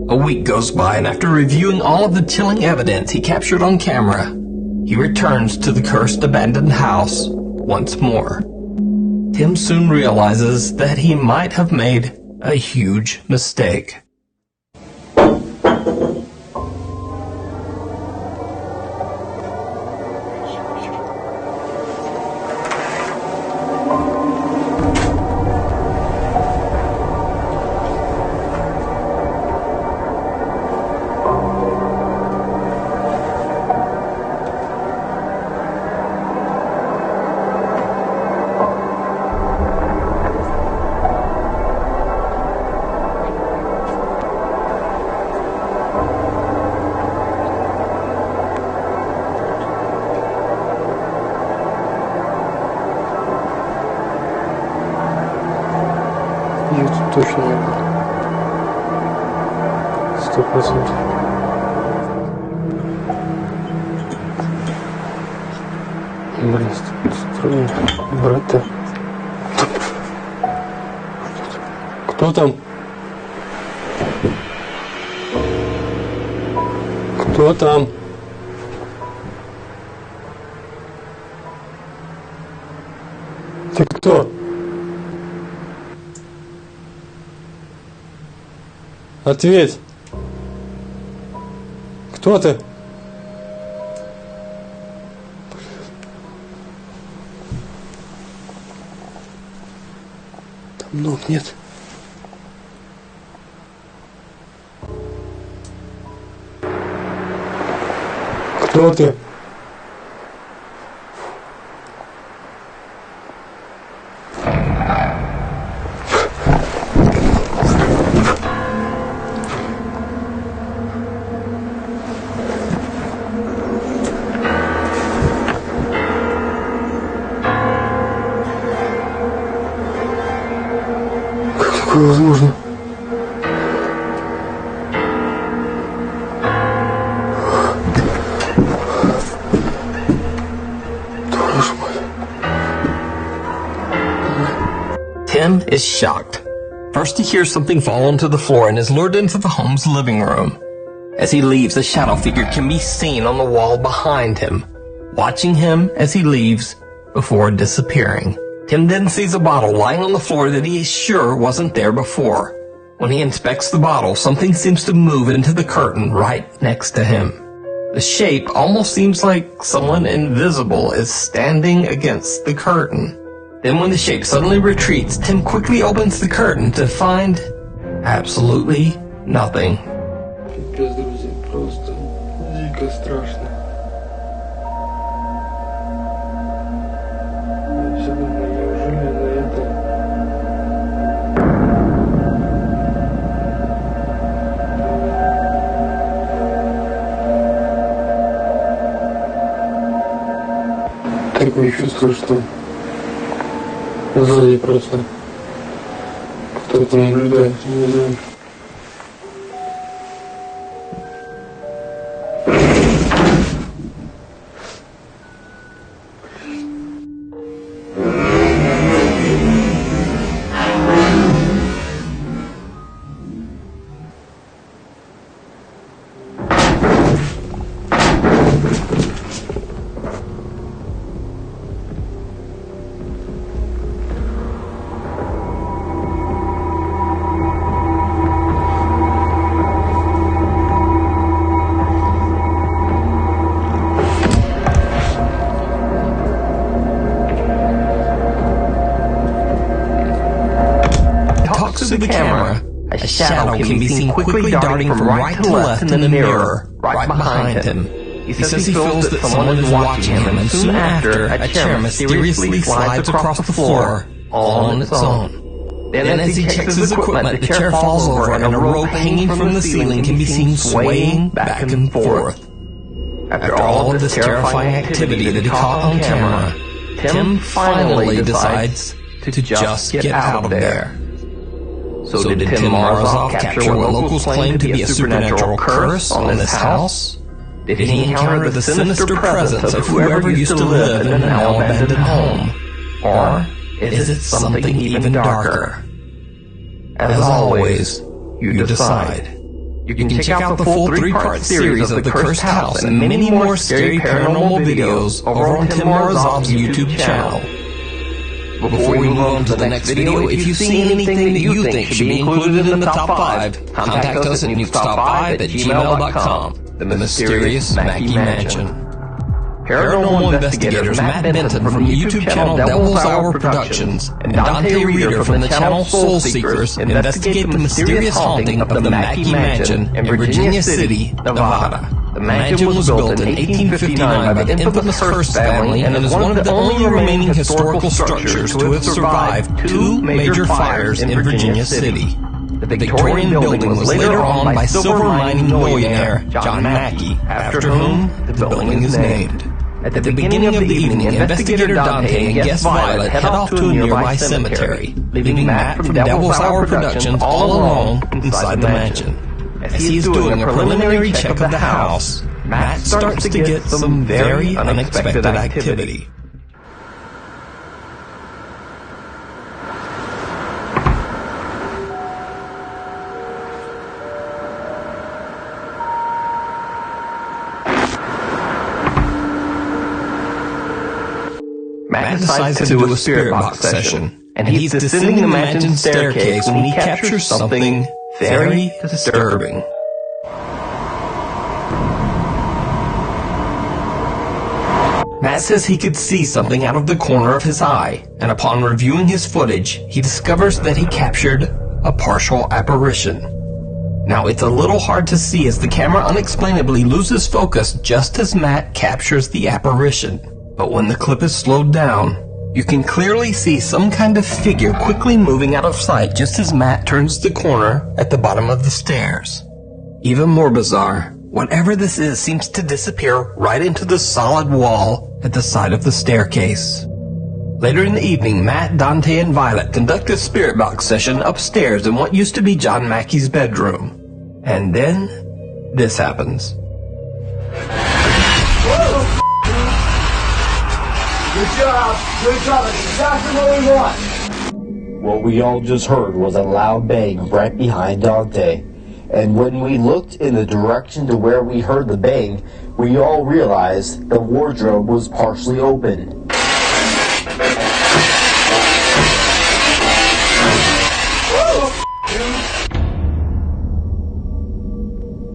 A week goes by, and after reviewing all of the chilling evidence he captured on camera, he returns to the cursed abandoned house once more. Tim soon realizes that he might have made a huge mistake.
Точно не было. 100%. Блин, странно. Брат-то. Кто там? Кто там? Ты кто? Ответь. Кто ты? Там ног нет. Кто ты? Такое возможно.
Tim is shocked. First he hears something fall onto the floor and is lured into the home's living room. As he leaves, a shadow figure can be seen on the wall behind him, watching him as he leaves before disappearing. Tim then sees a bottle lying on the floor that he is sure wasn't there before. When he inspects the bottle, something seems to move into the curtain right next to him. The shape almost seems like someone invisible is standing against the curtain. Then when the shape suddenly retreats, Tim quickly opens the curtain to find absolutely nothing.
Пипец, друзья, просто дико страшно. Я все думаю, неужели на это... Такое чувство, что сзади просто кто-то наблюдает, не знаю.
to the camera, a shadow can be seen quickly darting from right to left in the mirror, right behind him. He says he feels that someone is watching him, and soon after, a chair mysteriously slides across the floor, all on its own. Then as he checks his equipment, the chair falls over, and a rope hanging from the ceiling can be seen swaying back and forth. After all of this terrifying activity that he caught on camera, Tim finally decides to just get out of there. So did Tim Morozov capture what locals claim to be a supernatural curse on this house? Did he encounter the sinister presence of whoever used to live in the now abandoned home? Or is it something even darker? As always, you decide. You can check out the full 3-part series of The Cursed House and many more scary paranormal videos over on Tim Morozov's YouTube channel. Before we move on to the next video, if you've seen anything that you think should be included in the top 5, contact us at nukestop5@gmail.com. The Mysterious Mackey Mansion. Paranormal investigators Matt Benton from the YouTube channel Devil's Hour Productions and Dante Reeder from the channel Soul Seekers investigate the mysterious haunting of the Mackey Mansion in Virginia City, Nevada. The mansion was built in 1859 by the infamous Hearst family and is one of the only remaining historical structures to have survived 2 major fires in Virginia City. The Victorian building was later owned by silver mining millionaire John Mackey, after whom the building is named. At the beginning of the evening, investigator Dante and guest Violet head off to a nearby cemetery, leaving Matt from Devil's Hour Productions all alone inside the mansion. As he is doing a preliminary check of the house, Matt starts to get some very unexpected activity. Matt decides to do a spirit box session, and he's descending the mansion staircase when he captures something very disturbing. Matt says he could see something out of the corner of his eye, and upon reviewing his footage, he discovers that he captured a partial apparition. Now, it's a little hard to see as the camera unexplainably loses focus just as Matt captures the apparition. But when the clip is slowed down, you can clearly see some kind of figure quickly moving out of sight just as Matt turns the corner at the bottom of the stairs. Even more bizarre, whatever this is seems to disappear right into the solid wall at the side of the staircase. Later in the evening, Matt, Dante, and Violet conduct a spirit box session upstairs in what used to be John Mackey's bedroom. And then, this happens.
Good job. That's exactly what we want.
What we all just heard was a loud bang right behind Dante. And when we looked in the direction to where we heard the bang, we all realized the wardrobe was partially open.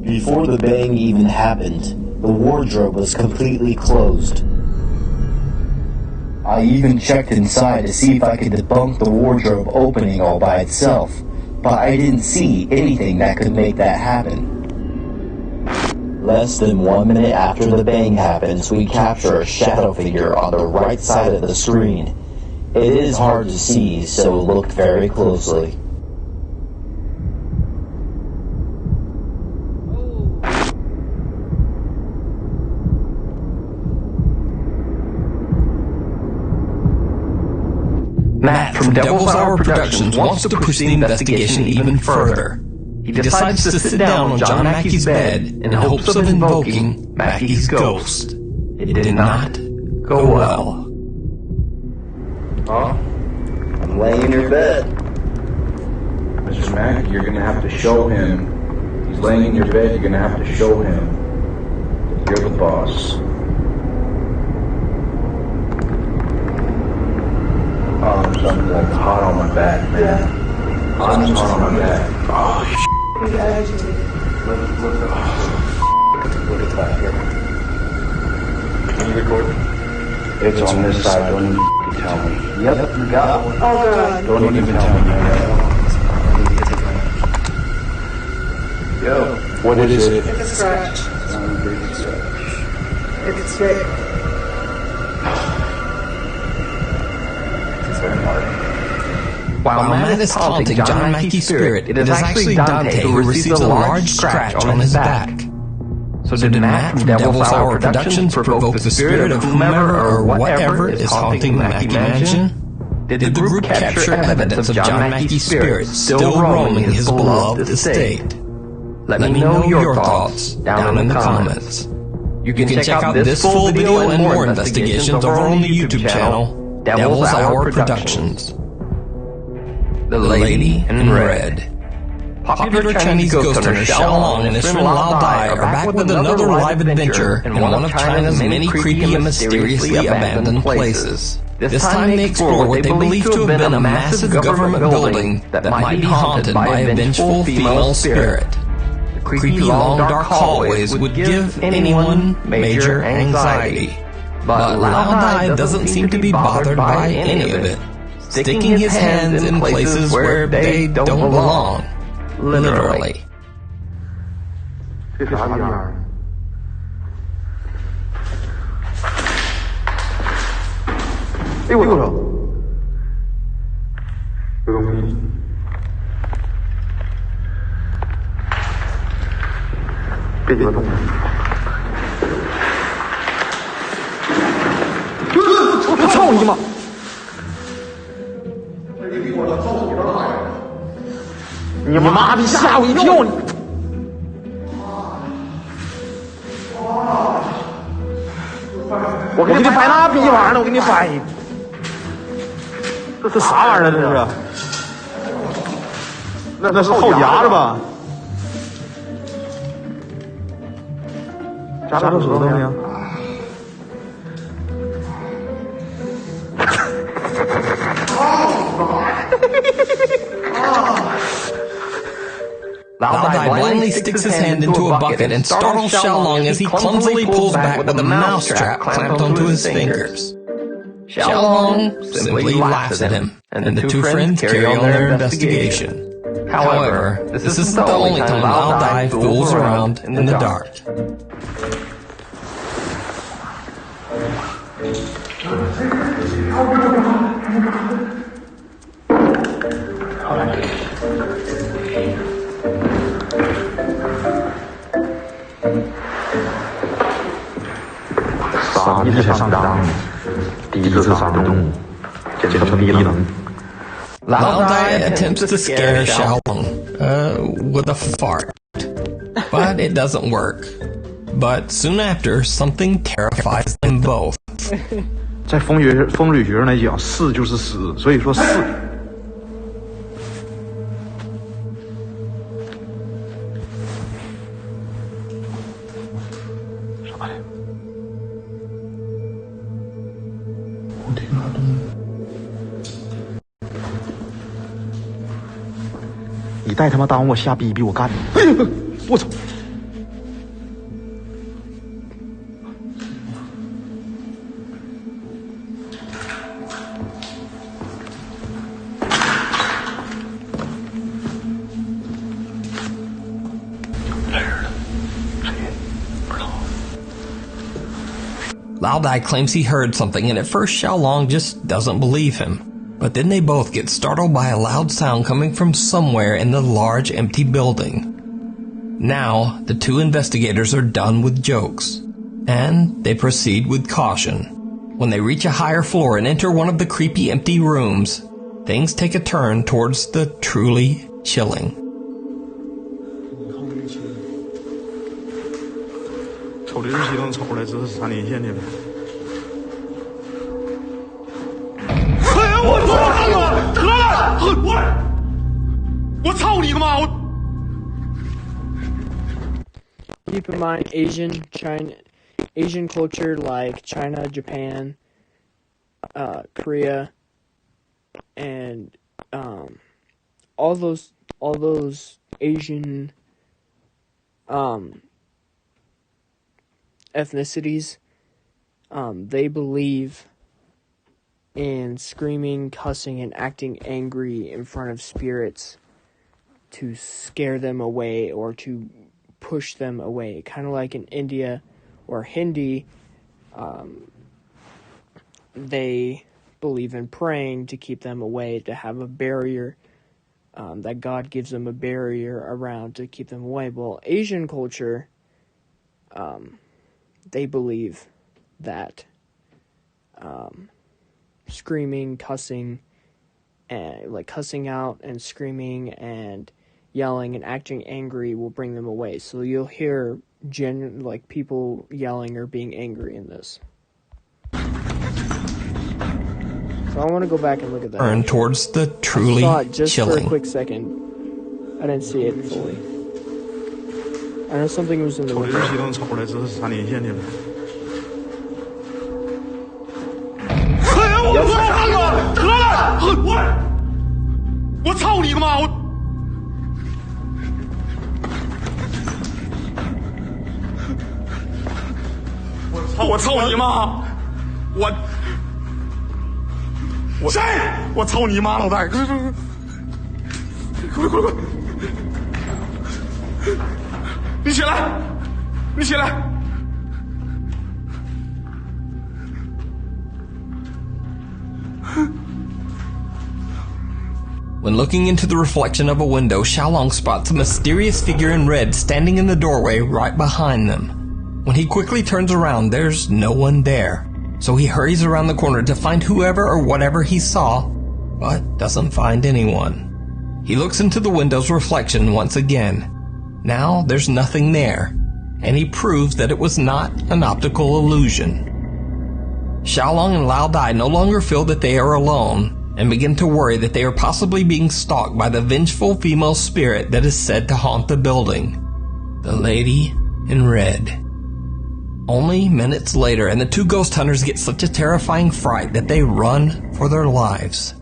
Before the bang even happened, the wardrobe was completely closed. I even checked inside to see if I could debunk the wardrobe opening all by itself, but I didn't see anything that could make that happen. Less than 1 minute after the bang happens, we capture a shadow figure on the right side of the screen. It is hard to see, so look very closely.
Matt from Devil's Hour Productions wants to push the investigation even further. He decides to sit down on John Mackey's bed in hopes of invoking Mackey's ghost. It did not go well.
Huh? I'm laying in your bed.
Mr. Mackey, you're gonna have to show him. He's laying in your bed, you're gonna have to show him that you're the boss. Oh, there's something like hot on my back, man. I'm just hot on my back. Oh, shit. Look at that here. Can you record? It's on this side, don't even tell me. Yep, you got one.
Oh, God.
Don't even tell me. Yo.
What is it?
It's a scratch. It's straight.
While Matt is taunting John Mackey's spirit, it is actually Dante who receives a large scratch on his back. So did Matt from Devil's Hour Productions provoke the spirit of whomever or whatever is haunting the Mackey Mansion? Did the group capture evidence of John Mackey's spirit still roaming his beloved estate? Let me know your thoughts down in the comments. You can check out this full video and more investigations over on the YouTube channel, Devil's Hour Productions. The Lady in Red. Popular Chinese ghost hunter Xiaolong and his friend Lao Dai are back with another live adventure in one of China's many creepy and mysteriously abandoned places. This time they explore what they believe to have been a massive government building that might be haunted by a vengeful female spirit. The creepy long dark hallways would give anyone major anxiety. But Lao Dai doesn't seem to be bothered by any of it, sticking his hands in places where they don't belong. Literally.
这啥样儿？哎呦我操！有东西。别激动！
我操你妈！ 你妈逼吓我一跳！你，我给你掰那逼玩意儿呢！我给你掰，这啥玩意儿呢？这是？那是后夹是吧？夹着舌头呢？Lao
Dai blindly sticks his hand into a bucket and startles Xiaolong as he clumsily pulls back with a mousetrap clamped onto his fingers. Xiaolong simply laughs at him, and the two friends carry on their investigation. However, this isn't the only time Lao Dai fools around in the dark. Lao Dai attempts to scare Xiaolong with a fart, but it doesn't work. But soon after, something terrifies them both.
在风水学上来讲，四就是死，所以说四。啥呀？我听啥动静？你带他妈耽误我瞎逼逼我干的！哎呀，我操！
Lao Dai claims he heard something, and at first Xiaolong just doesn't believe him. But then they both get startled by a loud sound coming from somewhere in the large empty building. Now, the two investigators are done with jokes, and they proceed with caution. When they reach a higher floor and enter one of the creepy empty rooms, things take a turn towards the truly chilling.
瞅这日期都能瞅出来，这是3年前的呗。哎呀，我操！得了，我操你个妈！我
Keep in mind, Asian culture like China, Japan, Korea, and all those Asian ethnicities, they believe in screaming, cussing, and acting angry in front of spirits to scare them away or to push them away. Kind of like in India or Hindi, they believe in praying to keep them away, to have a barrier, that God gives them a barrier around to keep them away. Well, Asian culture, they believe that screaming, cussing, and like cussing out and screaming and yelling and acting angry will bring them away. So you'll hear people yelling or being angry in this. So I want to go back and look at that.
Turn towards the truly
I saw it just
chilling.
for a quick second. I didn't see it fully. I know something was in the window.
When looking into the reflection of a window, Xiaolong spots a mysterious figure in red standing in the doorway right behind them. When he quickly turns around, there's no one there. So he hurries around the corner to find whoever or whatever he saw, but doesn't find anyone. He looks into the window's reflection once again. Now there's nothing there, and he proves that it was not an optical illusion. Xiaolong and Lao Dai no longer feel that they are alone, and begin to worry that they are possibly being stalked by the vengeful female spirit that is said to haunt the building. The Lady in Red. Only minutes later, and the two ghost hunters get such a terrifying fright that they run for their lives.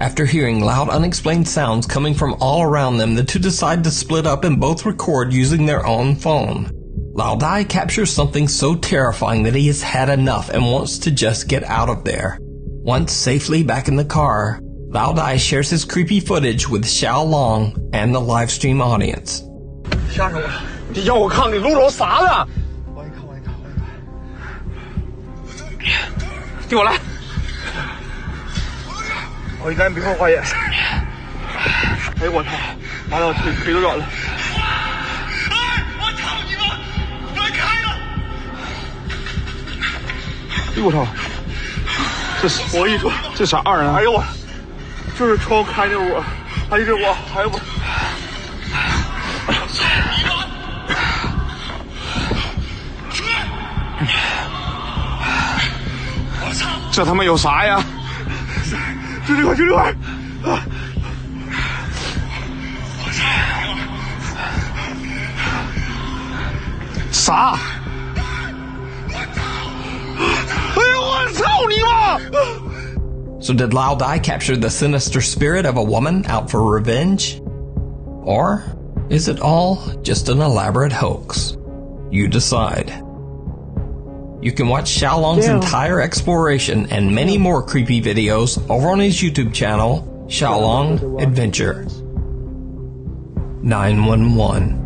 After hearing loud, unexplained sounds coming from all around them, the two decide to split up and both record using their own phone. Lao Dai captures something so terrifying that he has had enough and wants to just get out of there. Once safely back in the car, Lao Dai shares his creepy footage with Xiaolong and the livestream audience.
吓着我了！你让我看你录着啥了？我一看，给我来！我应该没看花眼。哎呦我操！完了，我腿都软了。哎，我操你妈！快开了！哎呦我操！这是我一说，这啥二啊？哎呦我，就是窗开的我，哎呦我，哎呦我。 这他妈有啥呀？就这块，就这块！啊！啥？哎呦我操你妈！
So did Lao Dai capture the sinister spirit of a woman out for revenge? Or is it all just an elaborate hoax? You decide. You can watch Xiaolong's entire exploration and many more creepy videos over on his YouTube channel, Xiaolong Adventure. 911.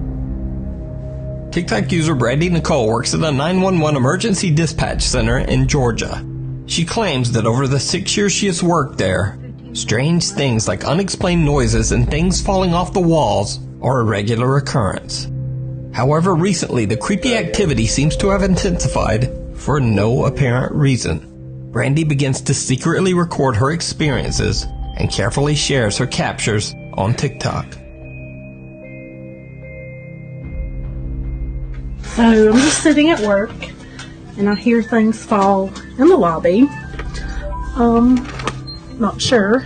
TikTok user Brandy Nicole works at a 911 emergency dispatch center in Georgia. She claims that over the 6 years she has worked there, strange things like unexplained noises and things falling off the walls are a regular occurrence. However, recently the creepy activity seems to have intensified for no apparent reason. Brandy begins to secretly record her experiences and carefully shares her captures on TikTok.
So I'm just sitting at work and I hear things fall in the lobby. Not sure.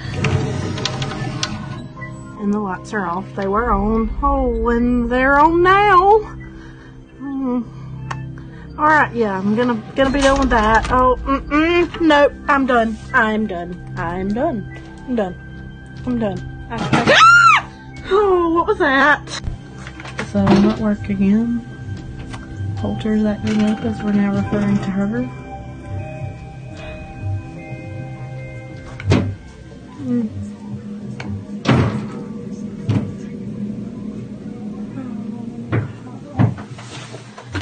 And the lights are off. They were on. Oh, and they're on now. Alright, yeah, I'm gonna be done with that. Oh, nope, I'm done. I'm done. I'm done. I'm done. I'm done. Oh, what was that? So I'm at work again. Holter's acting up as we're now referring to her.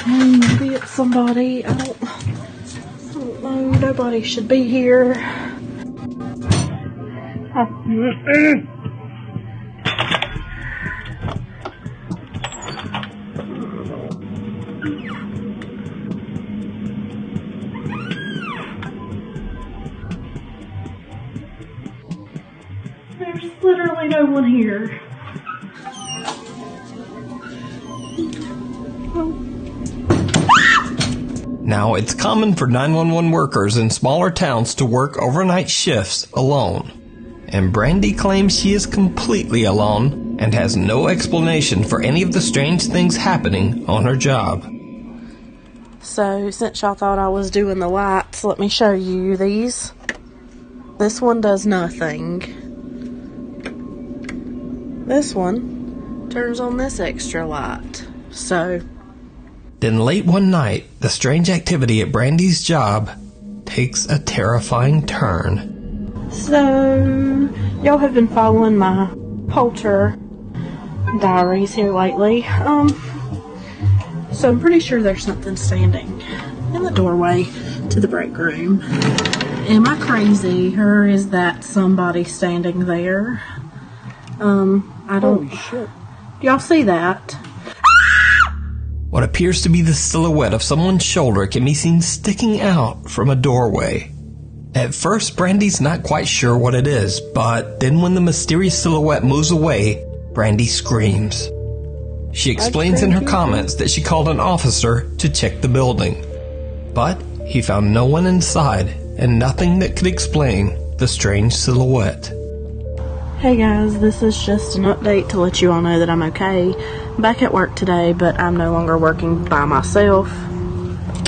Maybe it's somebody. I don't know. Nobody should be here. There's literally no one here.
Now, it's common for 911 workers in smaller towns to work overnight shifts alone. And Brandy claims she is completely alone and has no explanation for any of the strange things happening on her job.
So, since y'all thought I was doing the lights, let me show you these. This one does nothing. This one turns on this extra light. So,
then late one night, the strange activity at Brandy's job takes a terrifying turn.
So, y'all have been following my Holter diaries here lately. So I'm pretty sure there's something standing in the doorway to the break room. Am I crazy, or is that somebody standing there? I don't...
Holy shit.
Do y'all see that?
What appears to be the silhouette of someone's shoulder can be seen sticking out from a doorway. At first, Brandy's not quite sure what it is, but then when the mysterious silhouette moves away, Brandy screams. She explains in her comments that she called an officer to check the building, but he found no one inside and nothing that could explain the strange silhouette.
Hey guys, this is just an update to let you all know that I'm okay. I'm back at work today, but I'm no longer working by myself.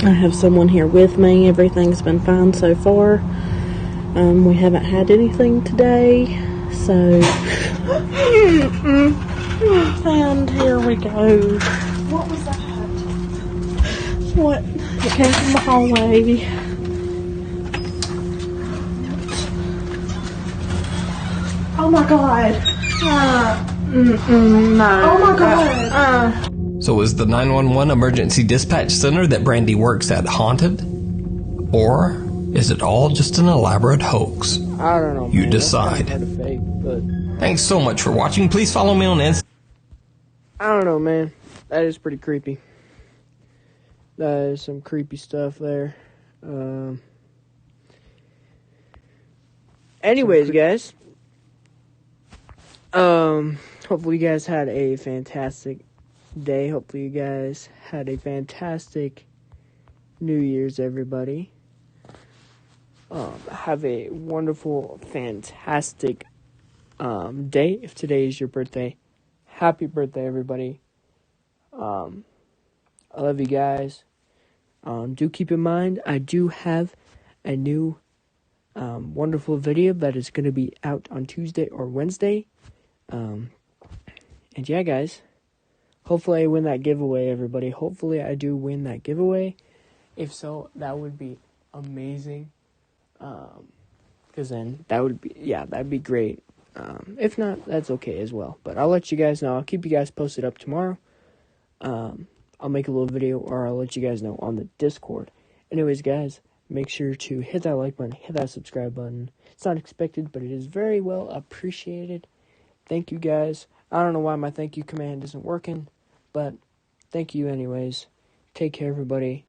I have someone here with me. Everything's been fine so far. We haven't had anything today, so... And here we go. What was that? What? It came from the hallway. Oh my god. No. Oh my god.
So is the 911 emergency dispatch center that Brandy works at haunted? Or is it all just an elaborate hoax?
I don't know.
You decide.
Fake, but...
Thanks so much for watching. Please follow me on Instagram.
I don't know, man. That is pretty creepy. That is some creepy stuff there. Anyways, guys. Hopefully you guys had a fantastic day. Hopefully you guys had a fantastic New Year's, everybody. Have a wonderful, fantastic day. If today is your birthday, happy birthday, everybody. I love you guys. Do keep in mind, I do have a new wonderful video that is going to be out on Tuesday or Wednesday. And yeah, guys, hopefully I win that giveaway, everybody. Hopefully I do win that giveaway. If so, that would be amazing. Because then that would be, yeah, that'd be great. If not, that's okay as well. But I'll let you guys know. I'll keep you guys posted up tomorrow. I'll make a little video, or I'll let you guys know on the Discord. Anyways, guys, Make sure to hit that like button, hit that subscribe button. It's not expected, but it is very well appreciated. Thank you guys. I don't know why my thank you command isn't working, but thank you anyways. Take care, everybody.